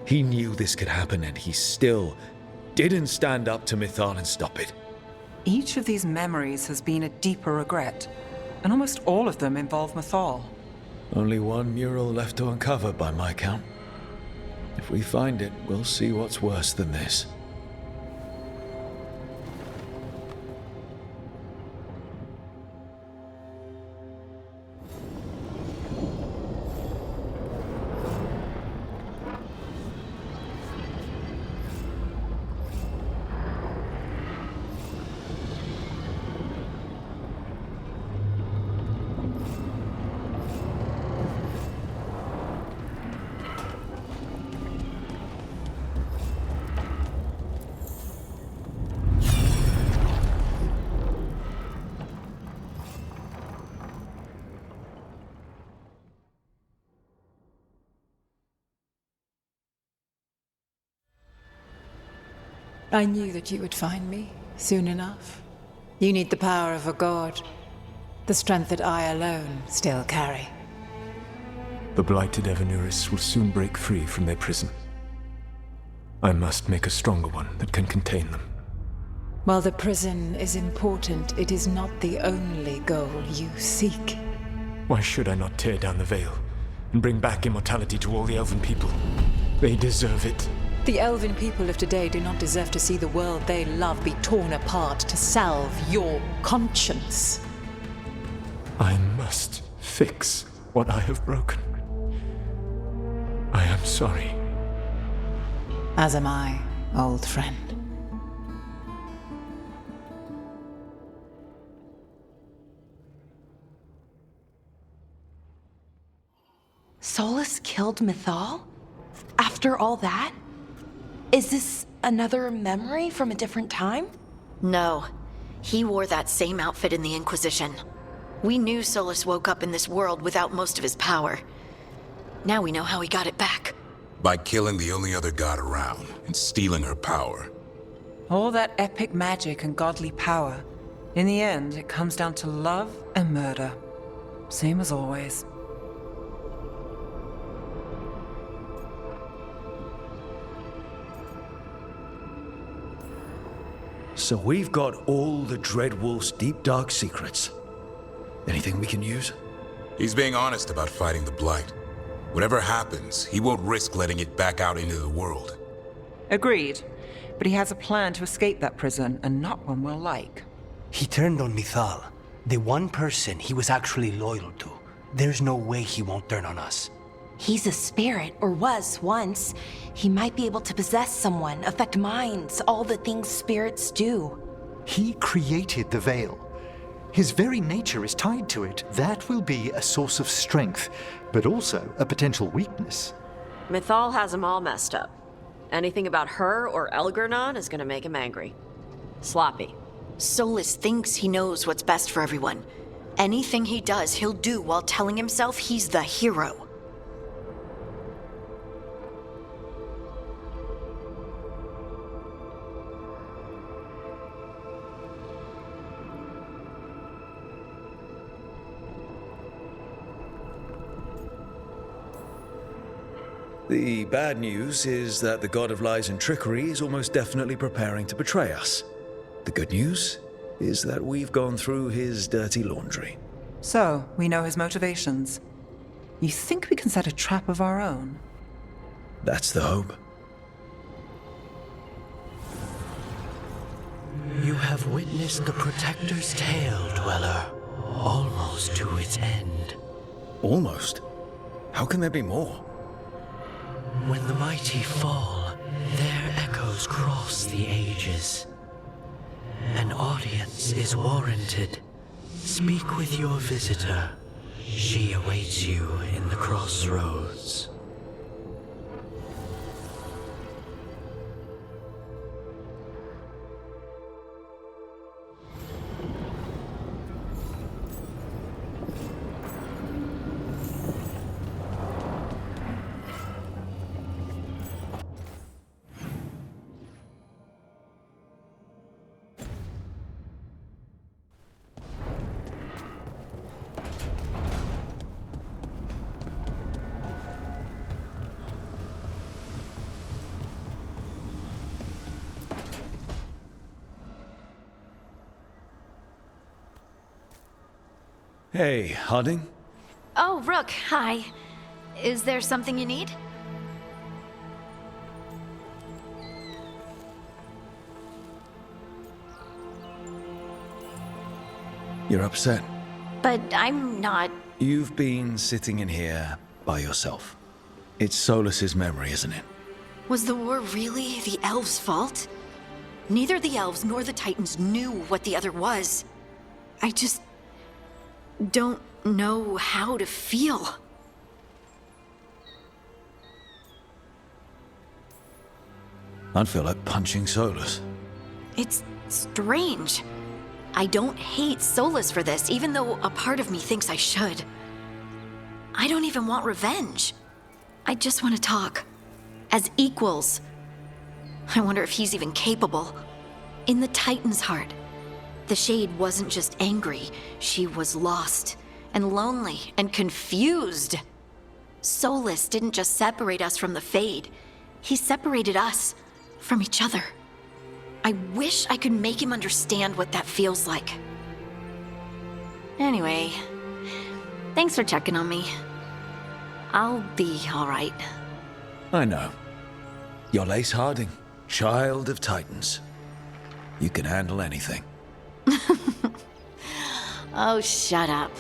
He knew this could happen and he still didn't stand up to Mythal and stop it. Each of these memories has been a deeper regret, and almost all of them involve Mythal. Only one mural left to uncover by my count. If we find it, we'll see what's worse than this. I knew that you would find me, soon enough. You need the power of a god. The strength that I alone still carry. The blighted Evanuris will soon break free from their prison. I must make a stronger one that can contain them. While the prison is important, it is not the only goal you seek. Why should I not tear down the veil and bring back immortality to all the elven people? They deserve it. The elven people of today do not deserve to see the world they love be torn apart to salve your conscience. I must fix what I have broken. I am sorry. As am I, old friend. Solus killed Mythal? After all that? Is this another memory from a different time? No. He wore that same outfit in the Inquisition. We knew Solus woke up in this world without most of his power. Now we know how he got it back. By killing the only other god around and stealing her power. All that epic magic and godly power. In the end, it comes down to love and murder. Same as always. So we've got all the Dreadwolf's deep dark secrets. Anything we can use? He's being honest about fighting the Blight. Whatever happens, he won't risk letting it back out into the world. Agreed. But he has a plan to escape that prison, and not one we'll like. He turned on Mythal, the one person he was actually loyal to. There's no way he won't turn on us. He's a spirit, or was once. He might be able to possess someone, affect minds, all the things spirits do. He created the veil. His very nature is tied to it. That will be a source of strength, but also a potential weakness. Mythal has him all messed up. Anything about her or Elgernon is gonna make him angry. Sloppy. Solus thinks he knows what's best for everyone. Anything he does, he'll do while telling himself he's the hero. The bad news is that the god of lies and trickery is almost definitely preparing to betray us. The good news is that we've gone through his dirty laundry. So, we know his motivations. You think we can set a trap of our own? That's the hope. You have witnessed the Protector's tale, Dweller, almost to its end. Almost? How can there be more? When the mighty fall, their echoes cross the ages. An audience is warranted. Speak with your visitor. She awaits you in the crossroads. Hey, Hardiing? Oh, Rook, hi. Is there something you need? You're upset. But I'm not. You've been sitting in here by yourself. It's Solus's memory, isn't it? Was the war really the elves' fault? Neither the elves nor the Titans knew what the other was. I just don't know how to feel. I'd feel like punching Solus. It's strange. I don't hate Solus for this, even though a part of me thinks I should. I don't even want revenge. I just want to talk. As equals. I wonder if he's even capable. In the Titan's heart, the Shade wasn't just angry, she was lost, and lonely, and confused. Solus didn't just separate us from the Fade. He separated us from each other. I wish I could make him understand what that feels like. Anyway, thanks for checking on me. I'll be all right. I know. You're Lace Hardiing, child of Titans. You can handle anything. Oh, shut up.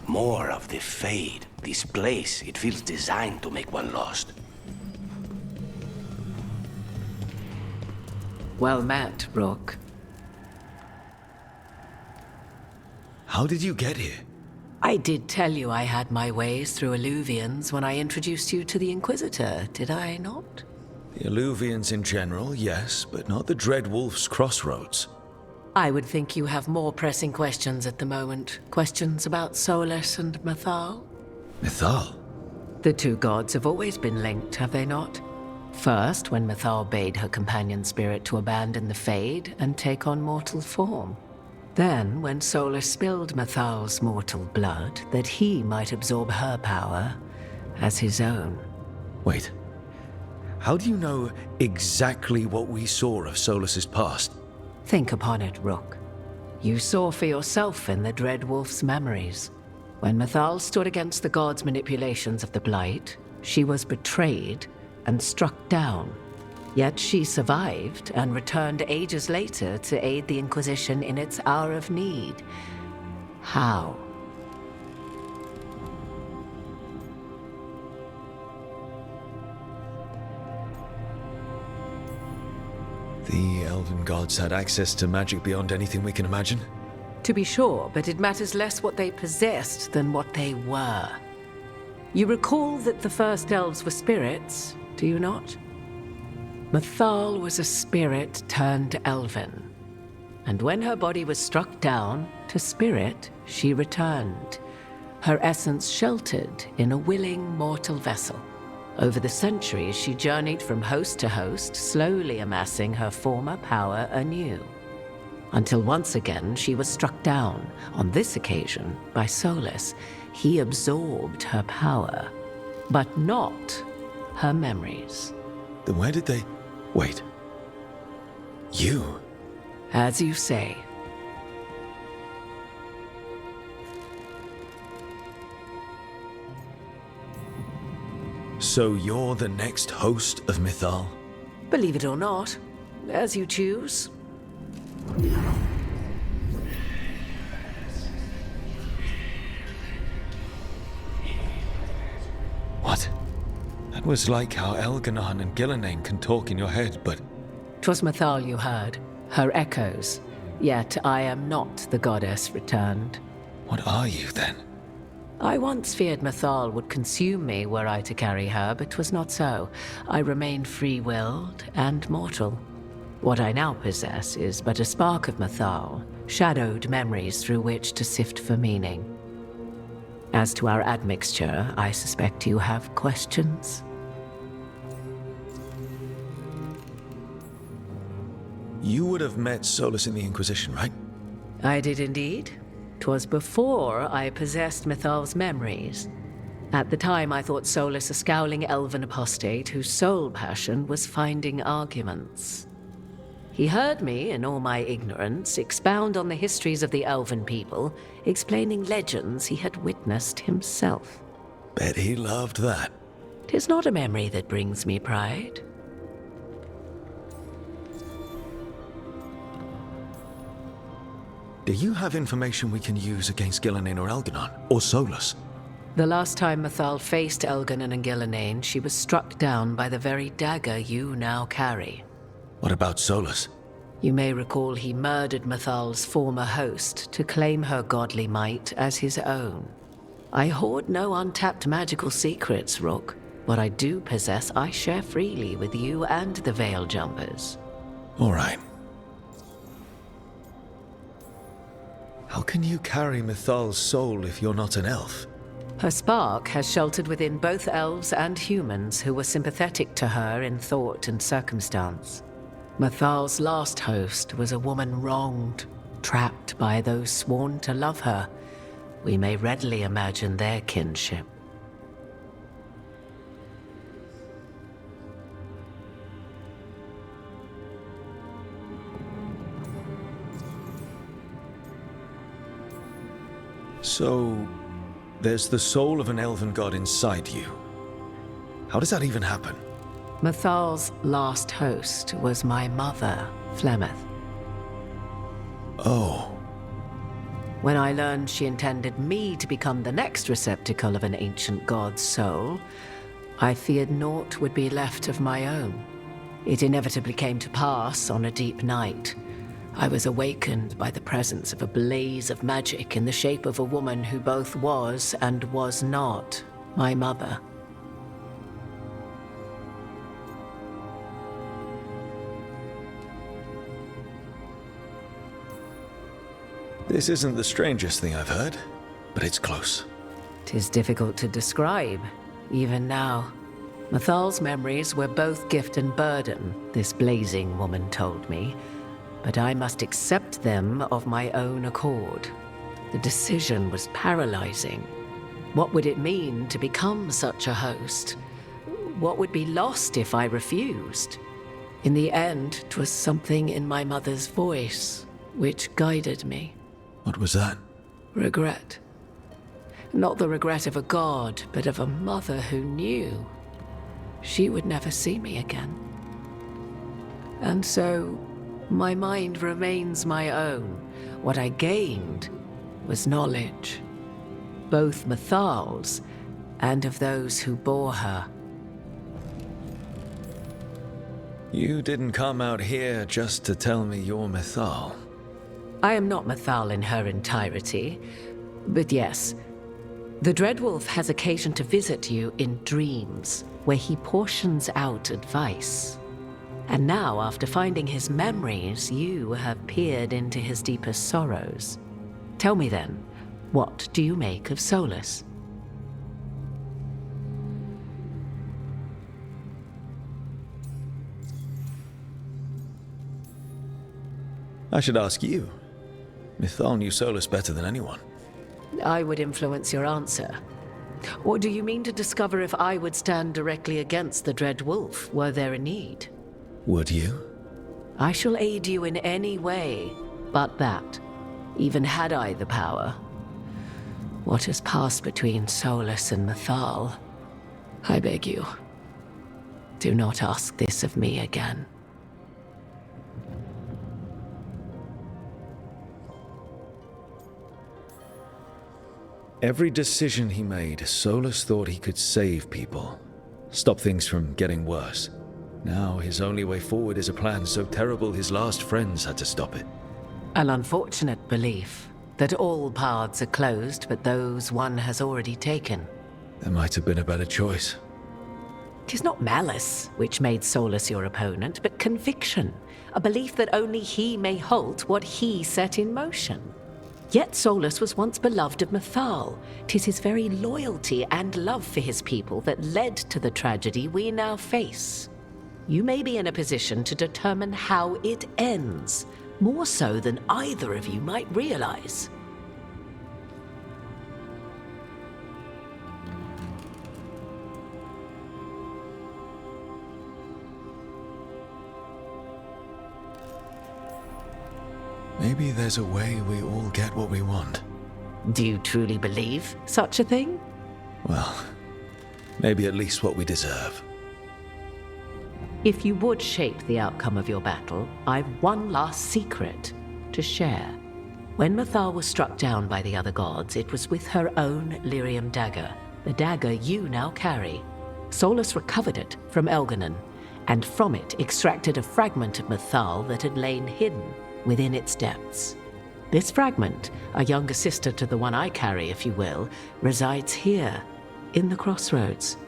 More of the Fade. This place, it feels designed to make one lost. Well met, Rook. How did you get here? I did tell you I had my ways through Illuvians when I introduced you to the Inquisitor, did I not? The Illuvians in general, yes, but not the Dread Wolf's crossroads. I would think you have more pressing questions at the moment. Questions about Solus and Mythal? Mythal? The two gods have always been linked, have they not? First, when Mythal bade her companion spirit to abandon the Fade and take on mortal form. Then, when Solus spilled Mythal's mortal blood, that he might absorb her power as his own. Wait. How do you know exactly what we saw of Solus's past? Think upon it, Rook. You saw for yourself in the Dread Wolf's memories. When Mythal stood against the gods' manipulations of the Blight, she was betrayed and struck down. Yet she survived and returned ages later to aid the Inquisition in its hour of need. How? The Elven gods had access to magic beyond anything we can imagine? To be sure, but it matters less what they possessed than what they were. You recall that the first elves were spirits, do you not? Mythal was a spirit turned elven. And when her body was struck down, to spirit she returned, her essence sheltered in a willing mortal vessel. Over the centuries, she journeyed from host to host, slowly amassing her former power anew. Until once again she was struck down, on this occasion by Solus. He absorbed her power, but not her memories. Then where did they... Wait. You? As you say. So you're the next host of Mythal? Believe it or not, as you choose. What? That was like how Elganon and Gillenane can talk in your head, but... 'Twas Mythal you heard, her echoes. Yet I am not the goddess returned. What are you, then? I once feared Mythal would consume me were I to carry her, but 'twas not so. I remain free-willed and mortal. What I now possess is but a spark of Mythal, shadowed memories through which to sift for meaning. As to our admixture, I suspect you have questions. You would have met Solus in the Inquisition, right? I did indeed. 'Twas before I possessed Mythal's memories. At the time, I thought Solus a scowling elven apostate whose sole passion was finding arguments. He heard me, in all my ignorance, expound on the histories of the elven people, explaining legends he had witnessed himself. Bet he loved that. 'Tis not a memory that brings me pride. Do you have information we can use against Gillenane or Elganon? Or Solus? The last time Mythal faced Elganon and Gillenane, she was struck down by the very dagger you now carry. What about Solus? You may recall he murdered Mythal's former host to claim her godly might as his own. I hoard no untapped magical secrets, Rook. What I do possess, I share freely with you and the Veil Jumpers. All right. How can you carry Mythal's soul if you're not an elf? Her spark has sheltered within both elves and humans who were sympathetic to her in thought and circumstance. Mythal's last host was a woman wronged, trapped by those sworn to love her. We may readily imagine their kinship. So, there's the soul of an elven god inside you. How does that even happen? Mythal's last host was my mother, Flemeth. Oh. When I learned she intended me to become the next receptacle of an ancient god's soul, I feared naught would be left of my own. It inevitably came to pass on a deep night. I was awakened by the presence of a blaze of magic in the shape of a woman who both was and was not my mother. This isn't the strangest thing I've heard, but it's close. 'Tis difficult to describe, even now. Mathal's memories were both gift and burden, this blazing woman told me, but I must accept them of my own accord. The decision was paralyzing. What would it mean to become such a host? What would be lost if I refused? In the end, 'twas something in my mother's voice which guided me. What was that? Regret. Not the regret of a god, but of a mother who knew she would never see me again. And so, my mind remains my own. What I gained was knowledge, both Mathal's and of those who bore her. You didn't come out here just to tell me you're Mathal. I am not Mathal in her entirety, but yes, the Dreadwolf has occasion to visit you in dreams, where he portions out advice. And now, after finding his memories, you have peered into his deepest sorrows. Tell me then, what do you make of Solus? I should ask you. Mathal knew Solus better than anyone. I would influence your answer. Or do you mean to discover if I would stand directly against the Dread Wolf, were there a need? Would you? I shall aid you in any way but that, even had I the power. What has passed between Solus and Mathal? I beg you, do not ask this of me again. Every decision he made, Solus thought he could save people, stop things from getting worse. Now his only way forward is a plan so terrible his last friends had to stop it. An unfortunate belief that all paths are closed but those one has already taken. There might have been a better choice. 'Tis not malice which made Solus your opponent, but conviction, a belief that only he may halt what he set in motion. Yet Solus was once beloved of Mathal. 'Tis his very loyalty and love for his people that led to the tragedy we now face. You may be in a position to determine how it ends, more so than either of you might realize. Maybe there's a way we all get what we want. Do you truly believe such a thing? Well, maybe at least what we deserve. If you would shape the outcome of your battle, I've one last secret to share. When Mathal was struck down by the other gods, it was with her own lyrium dagger, the dagger you now carry. Solus recovered it from Elganon, and from it extracted a fragment of Mathal that had lain hidden within its depths. This fragment, a younger sister to the one I carry, if you will, resides here, in the crossroads.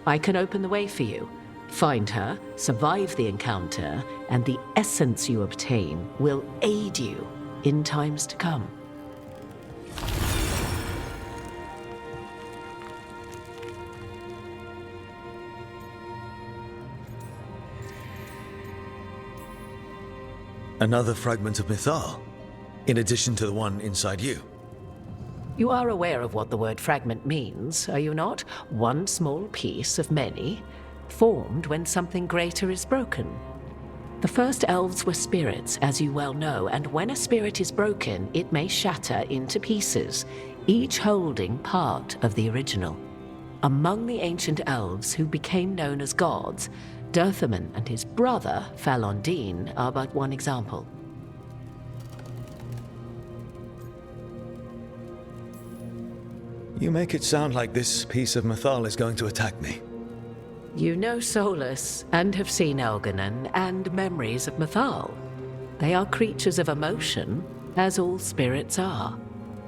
I can open the way for you. Find her, survive the encounter, and the essence you obtain will aid you in times to come. Another fragment of Mathal, in addition to the one inside you. You are aware of what the word fragment means, are you not? One small piece of many, formed when something greater is broken. The first elves were spirits, as you well know, and when a spirit is broken, it may shatter into pieces, each holding part of the original. Among the ancient elves who became known as gods, Dirthaman and his brother, Falondine, are but one example. You make it sound like this piece of Mathal is going to attack me. You know Solus, and have seen Elganon, and memories of Mathal. They are creatures of emotion, as all spirits are.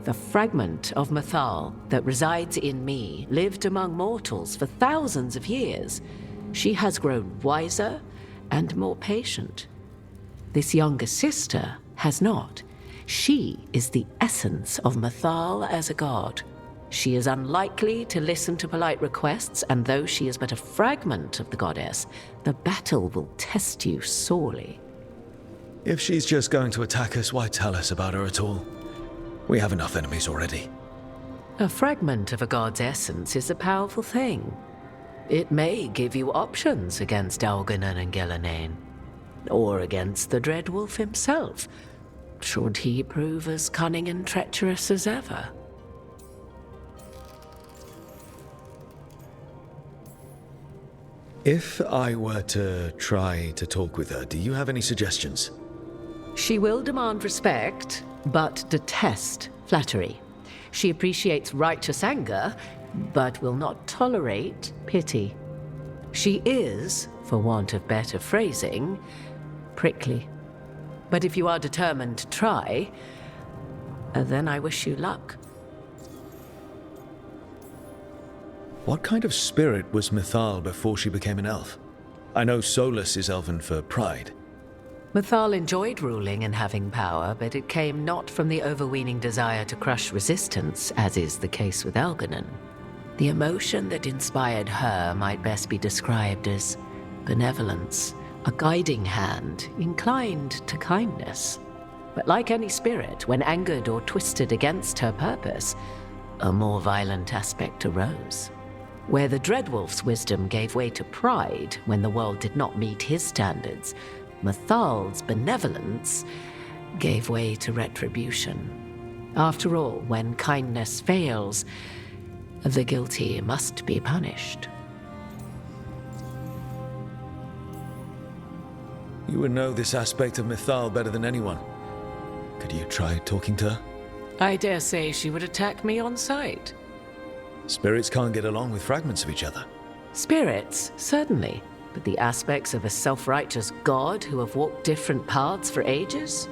The fragment of Mythal that resides in me lived among mortals for thousands of years. She has grown wiser and more patient. This younger sister has not. She is the essence of Mythal as a god. She is unlikely to listen to polite requests, and though she is but a fragment of the goddess, the battle will test you sorely. If she's just going to attack us, why tell us about her at all? We have enough enemies already. A fragment of a god's essence is a powerful thing. It may give you options against Algernon and Gellanane, or against the Dread Wolf himself, should he prove as cunning and treacherous as ever. If I were to try to talk with her, do you have any suggestions? She will demand respect, but detest flattery. She appreciates righteous anger, but will not tolerate pity. She is, for want of better phrasing, prickly. But if you are determined to try, then I wish you luck. What kind of spirit was Mythal before she became an elf? I know Solus is elven for pride. Mythal enjoyed ruling and having power, but it came not from the overweening desire to crush resistance, as is the case with Algernon. The emotion that inspired her might best be described as benevolence, a guiding hand inclined to kindness. But like any spirit, when angered or twisted against her purpose, a more violent aspect arose. Where the Dreadwolf's wisdom gave way to pride when the world did not meet his standards, Mythal's benevolence gave way to retribution. After all, when kindness fails, the guilty must be punished. You would know this aspect of Mythal better than anyone. Could you try talking to her? I dare say she would attack me on sight. Spirits can't get along with fragments of each other. Spirits, certainly. But the aspects of a self-righteous god who have walked different paths for ages?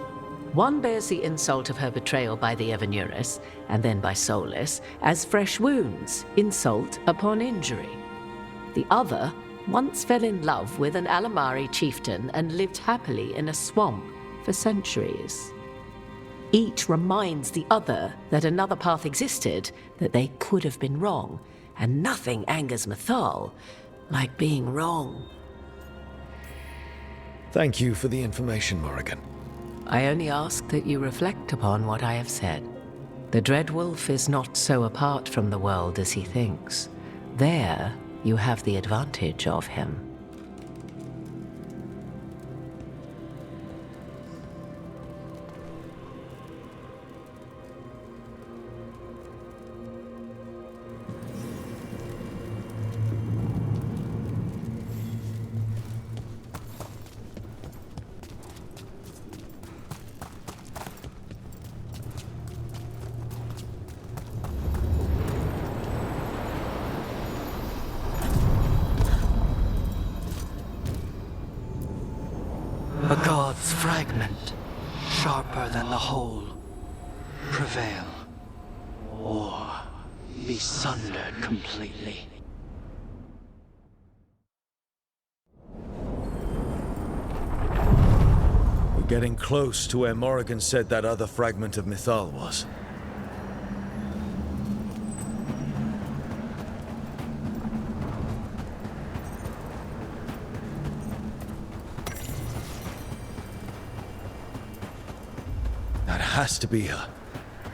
One bears the insult of her betrayal by the Evanurus, and then by Solus, as fresh wounds, insult upon injury. The other once fell in love with an Alamari chieftain and lived happily in a swamp for centuries. Each reminds the other that another path existed, that they could have been wrong, and nothing angers Mythal like being wrong. Thank you for the information, Morrigan. I only ask that you reflect upon what I have said. The Dreadwolf is not so apart from the world as he thinks. There, you have the advantage of him. A god's fragment, sharper than the whole, prevail, or be sundered completely. We're getting close to where Morrigan said that other fragment of Mythal was. Has to be her.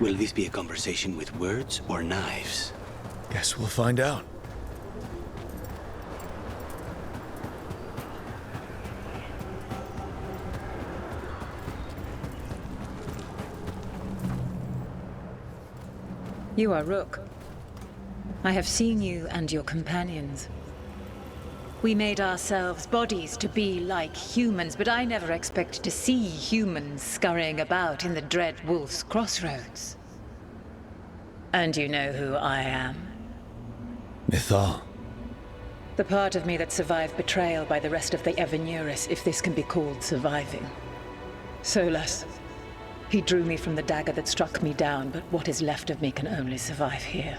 Will this be a conversation with words or knives? Guess we'll find out. You are Rook. I have seen you and your companions. We made ourselves bodies to be like humans, but I never expected to see humans scurrying about in the Dread Wolf's crossroads. And you know who I am. Mythal. The part of me that survived betrayal by the rest of the Evanurus, if this can be called surviving. Solus. He drew me from the dagger that struck me down, but what is left of me can only survive here.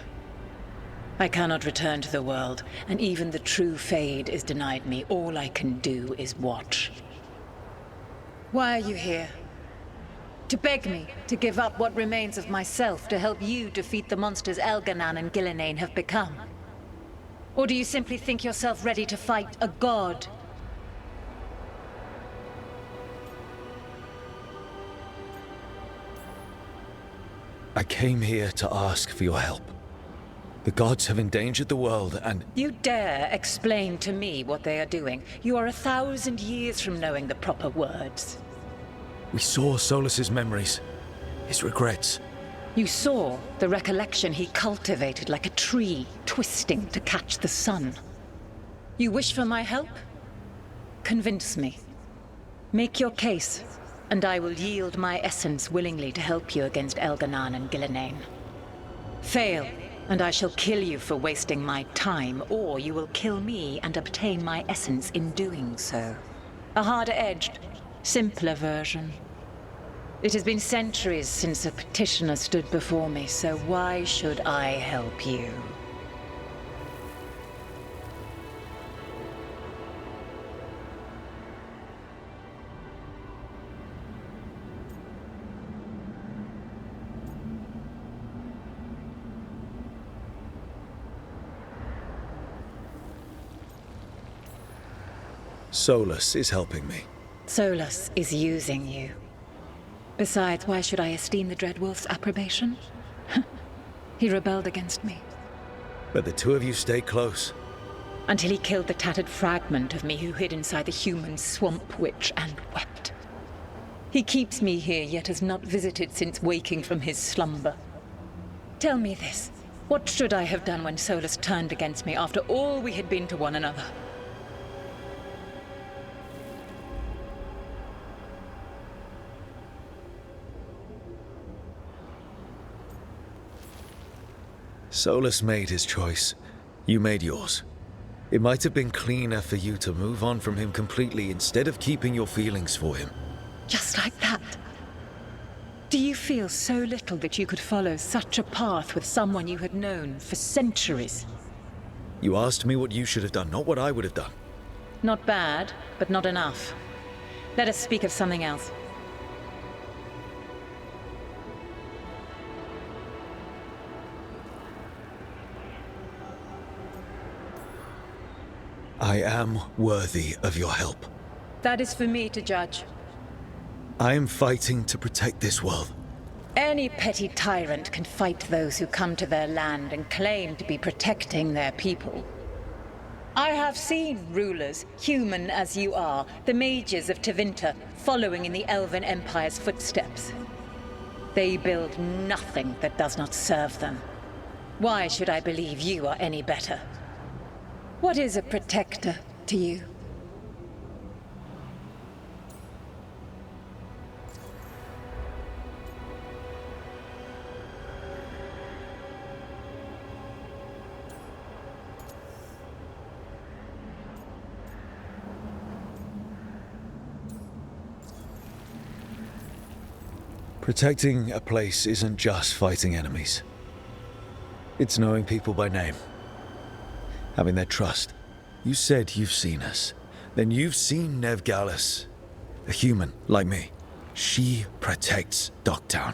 I cannot return to the world, and even the true Fade is denied me. All I can do is watch. Why are you here? To beg me to give up what remains of myself to help you defeat the monsters Elganan and Gillenane have become? Or do you simply think yourself ready to fight a god? I came here to ask for your help. The gods have endangered the world and... You dare explain to me what they are doing? You are 1,000 years from knowing the proper words. We saw Solus's memories, his regrets. You saw the recollection he cultivated like a tree twisting to catch the sun. You wish for my help? Convince me. Make your case, and I will yield my essence willingly to help you against Elganan and Gillenane. Fail, and I shall kill you for wasting my time, or you will kill me and obtain my essence in doing so. A harder-edged, simpler version. It has been centuries since a petitioner stood before me, so why should I help you? Solus is helping me. Solus is using you. Besides, why should I esteem the Dreadwolf's approbation? He rebelled against me. But the two of you stay close. Until he killed the tattered fragment of me who hid inside the human swamp witch and wept. He keeps me here, yet has not visited since waking from his slumber. Tell me this. What should I have done when Solus turned against me after all we had been to one another? Solus made his choice. You made yours. It might have been cleaner for you to move on from him completely instead of keeping your feelings for him. Just like that? Do you feel so little that you could follow such a path with someone you had known for centuries? You asked me what you should have done, not what I would have done. Not bad, but not enough. Let us speak of something else. I am worthy of your help. That is for me to judge. I am fighting to protect this world. Any petty tyrant can fight those who come to their land and claim to be protecting their people. I have seen rulers, human as you are, the mages of Tevinter, following in the Elven Empire's footsteps. They build nothing that does not serve them. Why should I believe you are any better? What is a protector to you? Protecting a place isn't just fighting enemies. It's knowing people by name. Having their trust. You said you've seen us. Then you've seen Nevgalis. A human, like me. She protects Docktown.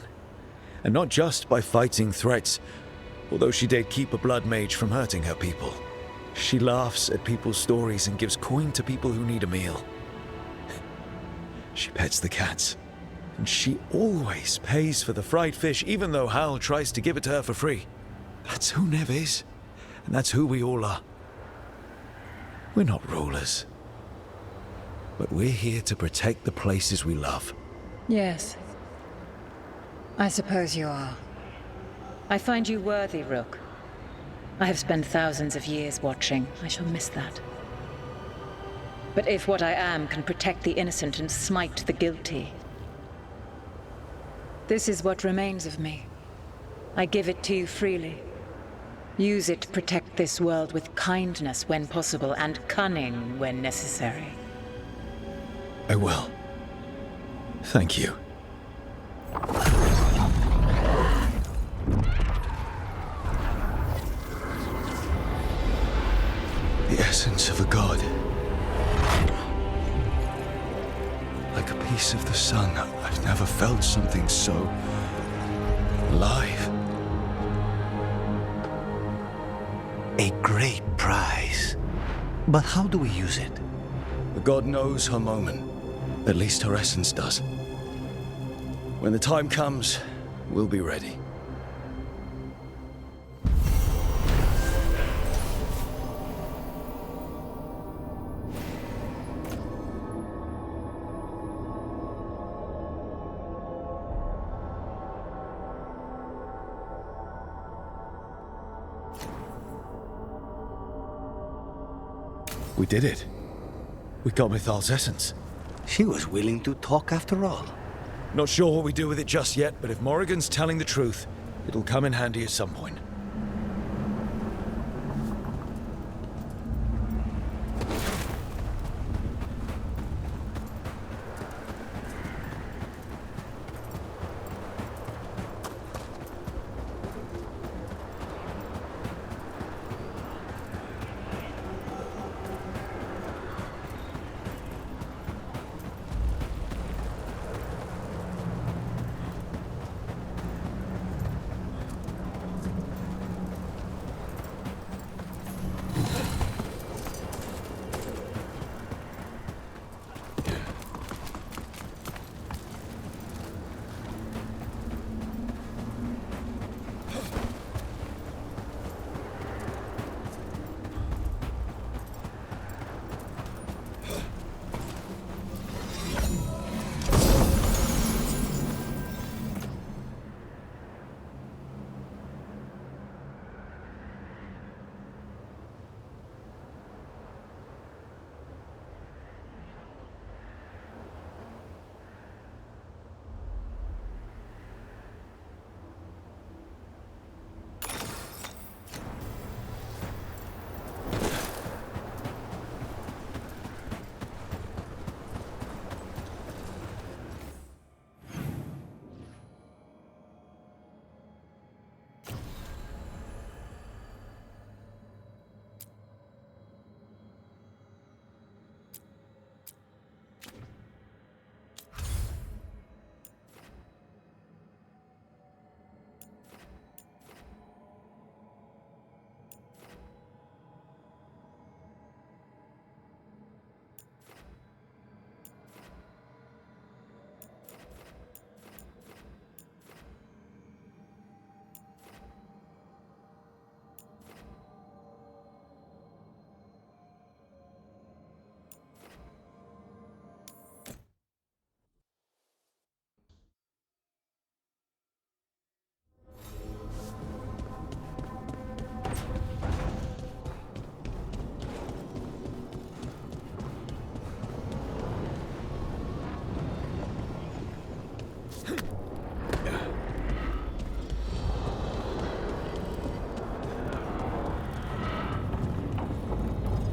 And not just by fighting threats, although she did keep a blood mage from hurting her people. She laughs at people's stories and gives coin to people who need a meal. She pets the cats. And she always pays for the fried fish, even though Hal tries to give it to her for free. That's who Nev is. And that's who we all are. We're not rulers. But we're here to protect the places we love. Yes. I suppose you are. I find you worthy, Rook. I have spent thousands of years watching. I shall miss that. But if what I am can protect the innocent and smite the guilty, this is what remains of me. I give it to you freely. Use it to protect this world with kindness when possible and cunning when necessary. I will. Thank you. The essence of a god. Like a piece of the sun. I've never felt something so alive. A great prize. But how do we use it? The god knows her moment. At least her essence does. When the time comes, we'll be ready. We did it. We got Mythal's essence. She was willing to talk after all. Not sure what we do with it just yet, but if Morrigan's telling the truth, it'll come in handy at some point.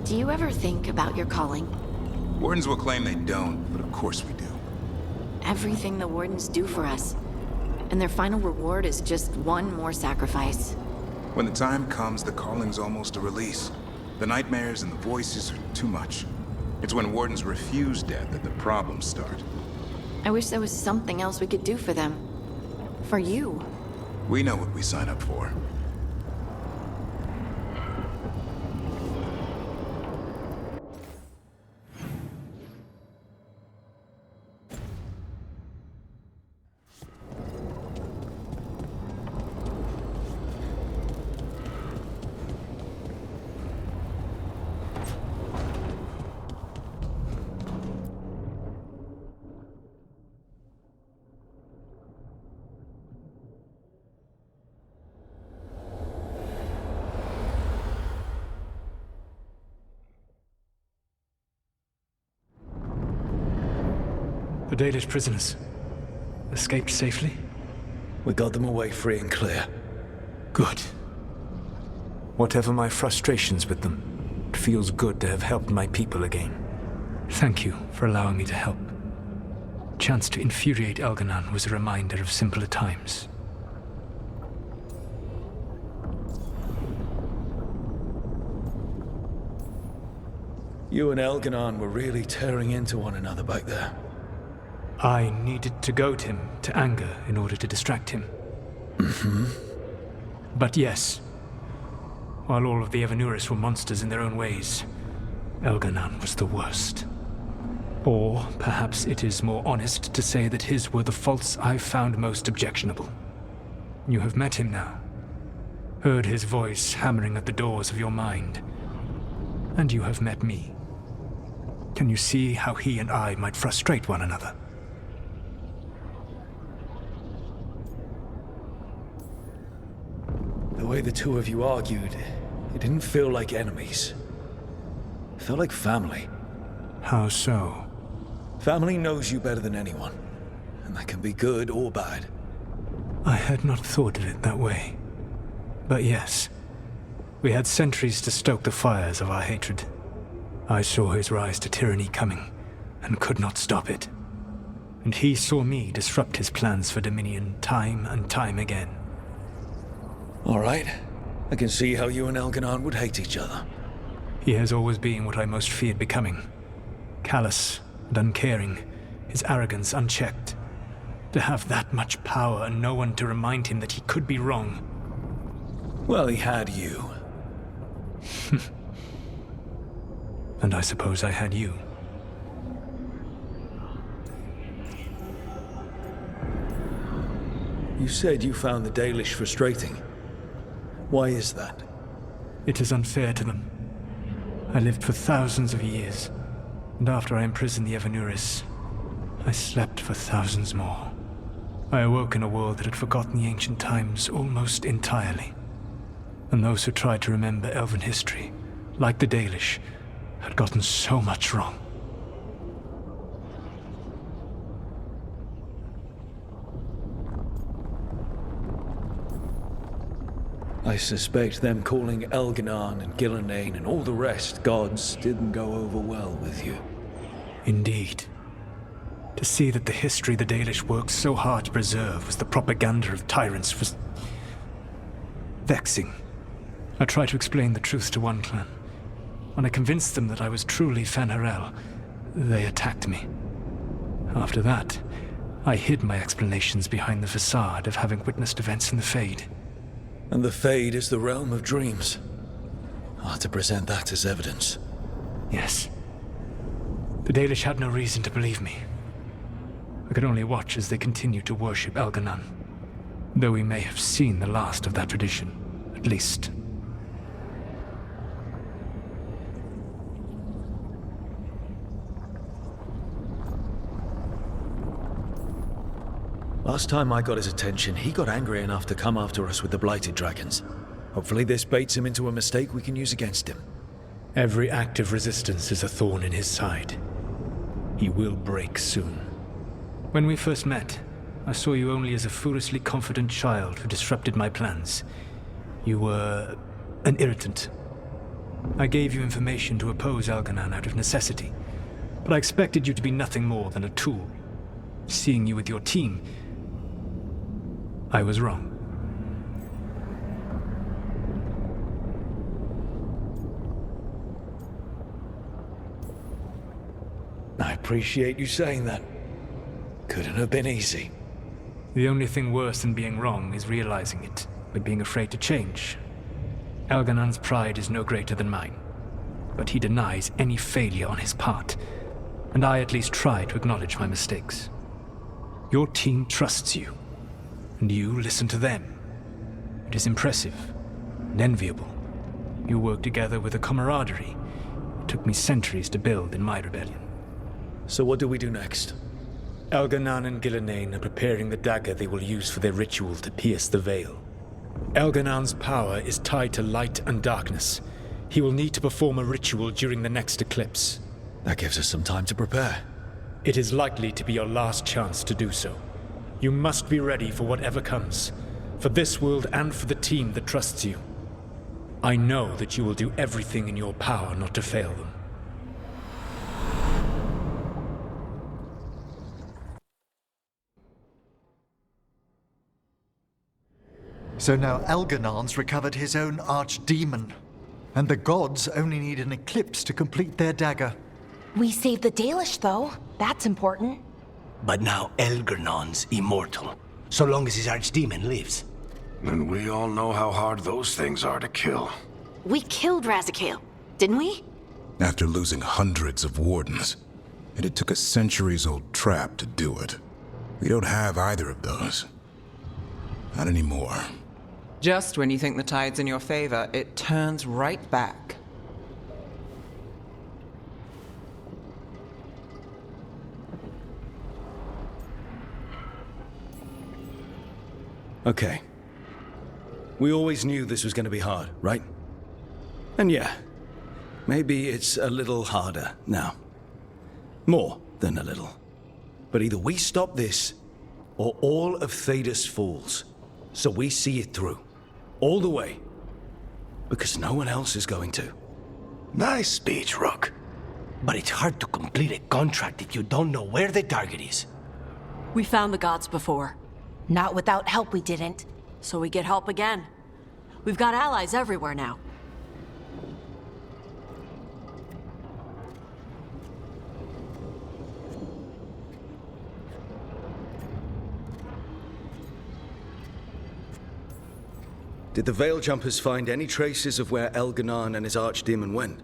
Do you ever think about your calling? Wardens will claim they don't, but of course we do. Everything the Wardens do for us. And their final reward is just one more sacrifice. When the time comes, the calling's almost a release. The nightmares and the voices are too much. It's when Wardens refuse death that the problems start. I wish there was something else we could do for them. For you. We know what we sign up for. The Dalish prisoners escaped safely? We got them away free and clear. Good. Whatever my frustrations with them, it feels good to have helped my people again. Thank you for allowing me to help. chance to infuriate Elganon was a reminder of simpler times. You and Elganon were really tearing into one another back there. I needed to goad him to anger in order to distract him. Mm-hmm. But yes, while all of the Evanuris were monsters in their own ways, Elganon was the worst. Or perhaps it is more honest to say that his were the faults I found most objectionable. You have met him now, heard his voice hammering at the doors of your mind, and you have met me. Can you see how he and I might frustrate one another? The way the two of you argued, it didn't feel like enemies. It felt like family. How so? Family knows you better than anyone, and that can be good or bad. I had not thought of it that way. But yes, we had centuries to stoke the fires of our hatred. I saw his rise to tyranny coming, and could not stop it. And he saw me disrupt his plans for dominion time and time again. All right. I can see how you and Elganon would hate each other. He has always been what I most feared becoming. Callous and uncaring, his arrogance unchecked. To have that much power and no one to remind him that he could be wrong. Well, he had you. And I suppose I had you. You said you found the Dalish frustrating. Why is that? It is unfair to them. I lived for thousands of years, and after I imprisoned the Evanuris, I slept for thousands more. I awoke in a world that had forgotten the ancient times almost entirely. And those who tried to remember Elven history, like the Dalish, had gotten so much wrong. I suspect them calling Elganon and Gillenane and all the rest gods didn't go over well with you. Indeed. To see that the history the Dalish worked so hard to preserve was the propaganda of tyrants was vexing. I tried to explain the truth to one clan. When I convinced them that I was truly Fen'Harel, they attacked me. After that, I hid my explanations behind the facade of having witnessed events in the Fade. And the Fade is the realm of dreams. Hard to present that as evidence. Yes. The Dalish had no reason to believe me. I could only watch as they continued to worship Elganon, though we may have seen the last of that tradition, at least. Last time I got his attention, he got angry enough to come after us with the blighted dragons. Hopefully this baits him into a mistake we can use against him. Every act of resistance is a thorn in his side. He will break soon. When we first met, I saw you only as a foolishly confident child who disrupted my plans. You were an irritant. I gave you information to oppose Elganon out of necessity, but I expected you to be nothing more than a tool. Seeing you with your team, I was wrong. I appreciate you saying that. Couldn't have been easy. The only thing worse than being wrong is realizing it, but being afraid to change. Elganon's pride is no greater than mine, but he denies any failure on his part, and I at least try to acknowledge my mistakes. Your team trusts you, and you listen to them. It is impressive and enviable. You work together with a camaraderie it took me centuries to build in my rebellion. So what do we do next? Elganon and Gillenane are preparing the dagger they will use for their ritual to pierce the veil. Elganon's power is tied to light and darkness. He will need to perform a ritual during the next eclipse. That gives us some time to prepare. It is likely to be your last chance to do so. You must be ready for whatever comes, for this world and for the team that trusts you. I know that you will do everything in your power not to fail them. So now Elganon's recovered his own archdemon. And the gods only need an eclipse to complete their dagger. We saved the Dalish, though. That's important. But now Elgernon's immortal, so long as his archdemon lives. And we all know how hard those things are to kill. We killed Razikale, didn't we? After losing hundreds of wardens. And it took a centuries-old trap to do it. We don't have either of those. Not anymore. Just when you think the tide's in your favor, it turns right back. Okay. We always knew this was going to be hard, right? And yeah, maybe it's a little harder now. More than a little. But either we stop this, or all of Thedas falls. So we see it through. All the way. Because no one else is going to. Nice speech, Rook. But it's hard to complete a contract if you don't know where the target is. We found the gods before. Not without help, we didn't. So we get help again. We've got allies everywhere now. Did the Veil Jumpers find any traces of where Elganon and his archdemon went?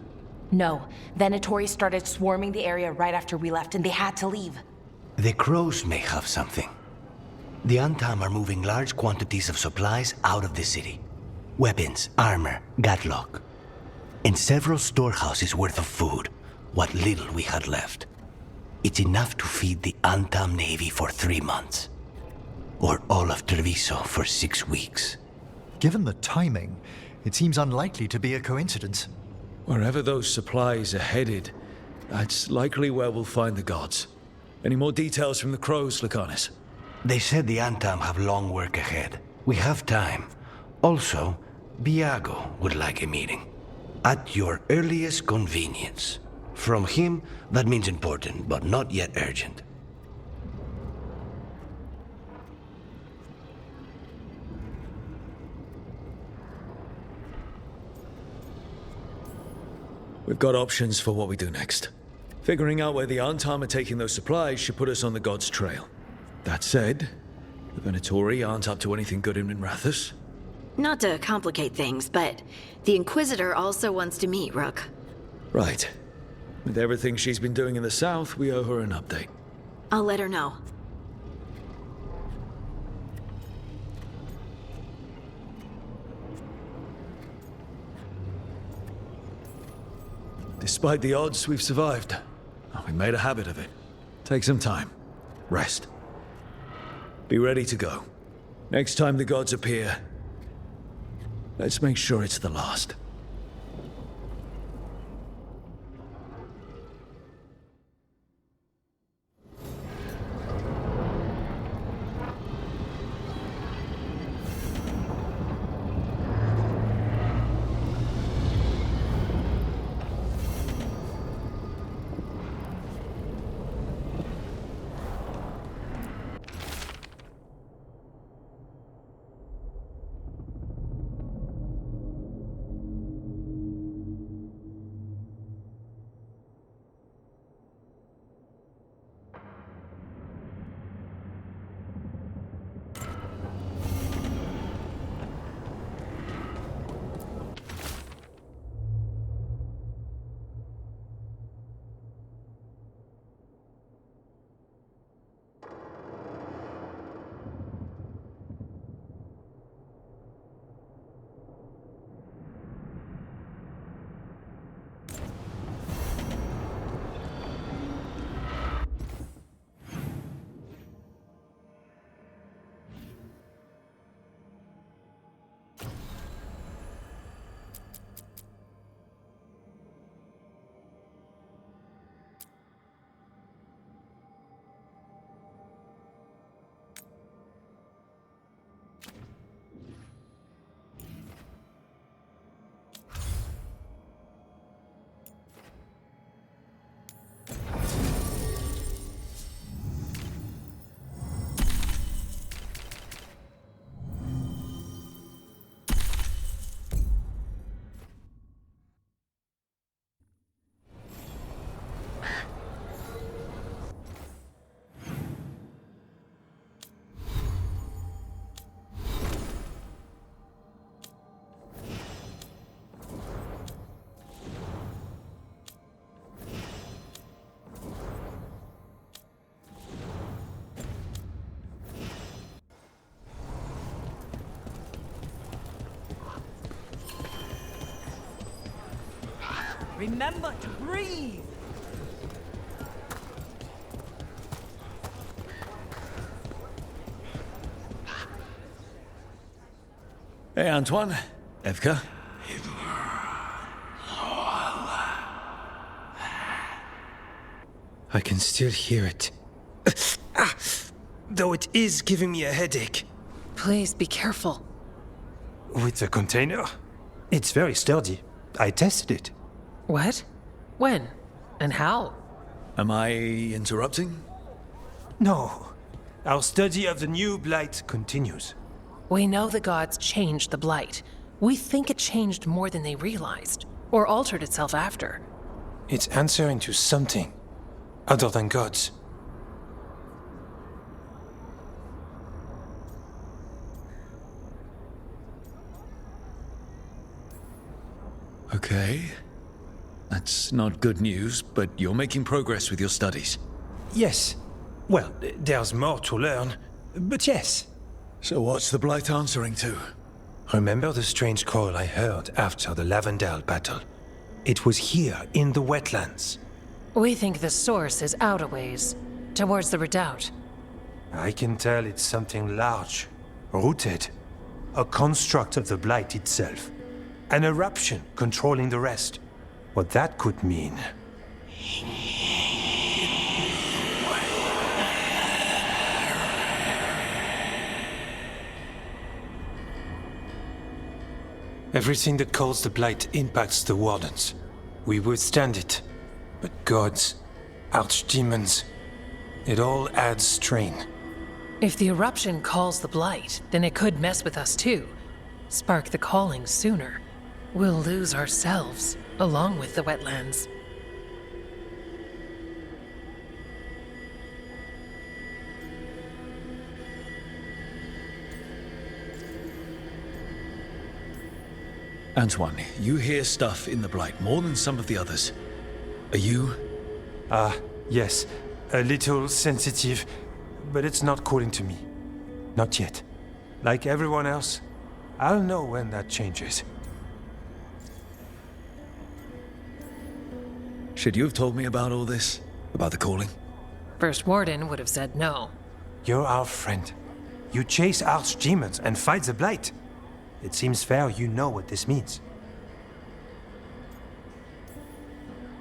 No. Venatori started swarming the area right after we left, and they had to leave. The crows may have something. The Antam are moving large quantities of supplies out of the city. Weapons, armor, gatlock. And several storehouses worth of food, what little we had left. It's enough to feed the Antam Navy for 3 months. Or all of Treviso for 6 weeks. Given the timing, it seems unlikely to be a coincidence. Wherever those supplies are headed, that's likely where we'll find the gods. Any more details from the crows, Lucanus? They said the Antam have long work ahead. We have time. Also, Biago would like a meeting. At your earliest convenience. From him, that means important, but not yet urgent. We've got options for what we do next. Figuring out where the Antam are taking those supplies should put us on the gods' trail. That said, the Venatori aren't up to anything good in Rathus. Not to complicate things, but the Inquisitor also wants to meet Rook. Right. With everything she's been doing in the south, we owe her an update. I'll let her know. Despite the odds, we've survived. We made a habit of it. Take some time. Rest. Be ready to go. Next time the gods appear, let's make sure it's the last. remember to breathe. Hey, Antoine. Evka. I can still hear it. Though it is giving me a headache. Please be careful. With the container? It's very sturdy. I tested it. What? When? And how? Am I interrupting? No. Our study of the new blight continues. We know the gods changed the blight. We think it changed more than they realized, or altered itself after. It's answering to something other than gods. Okay. That's not good news, but you're making progress with your studies. Yes. Well, there's more to learn, but yes. So what's the blight answering to? Remember the strange call I heard after the Lavendale battle? It was here, in the wetlands. We think the source is out a ways, towards the redoubt. I can tell it's something large, rooted. A construct of the blight itself. An eruption controlling the rest. What that could mean. Everything that calls the blight impacts the wardens. We withstand it. But gods, archdemons, it all adds strain. If the eruption calls the blight, then it could mess with us too. Spark the calling sooner. We'll lose ourselves, along with the wetlands. Antoine, you hear stuff in the blight more than some of the others. Are you? Yes. A little sensitive, but it's not calling to me. Not yet. Like everyone else, I'll know when that changes. Should you have told me about all this? About the calling? First Warden would have said no. You're our friend. You chase archdemons and fight the blight. It seems fair you know what this means.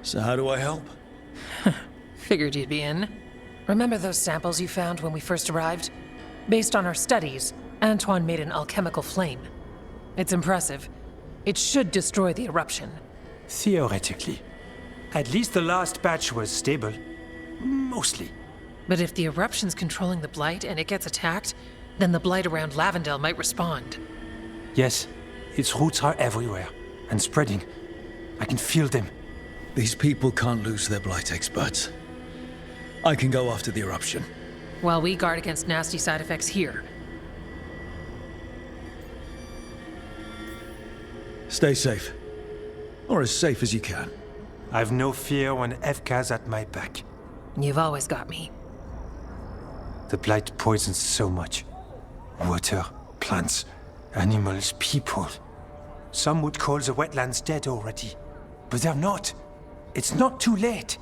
So how do I help? Figured you'd be in. Remember those samples you found when we first arrived? Based on our studies, Antoine made an alchemical flame. It's impressive. It should destroy the eruption. Theoretically. At least the last batch was stable. Mostly. But if the eruption's controlling the blight and it gets attacked, then the blight around Lavendale might respond. Yes, its roots are everywhere, and spreading. I can feel them. These people can't lose their blight experts. I can go after the eruption. While we guard against nasty side effects here. Stay safe. Or as safe as you can. I've no fear when Evka's at my back. You've always got me. The blight poisons so much. Water, plants, animals, people. Some would call the wetlands dead already. But they're not. It's not too late.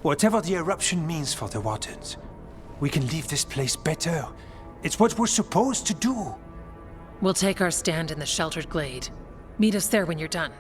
Whatever the eruption means for the wardens, we can leave this place better. It's what we're supposed to do. We'll take our stand in the sheltered glade. Meet us there when you're done.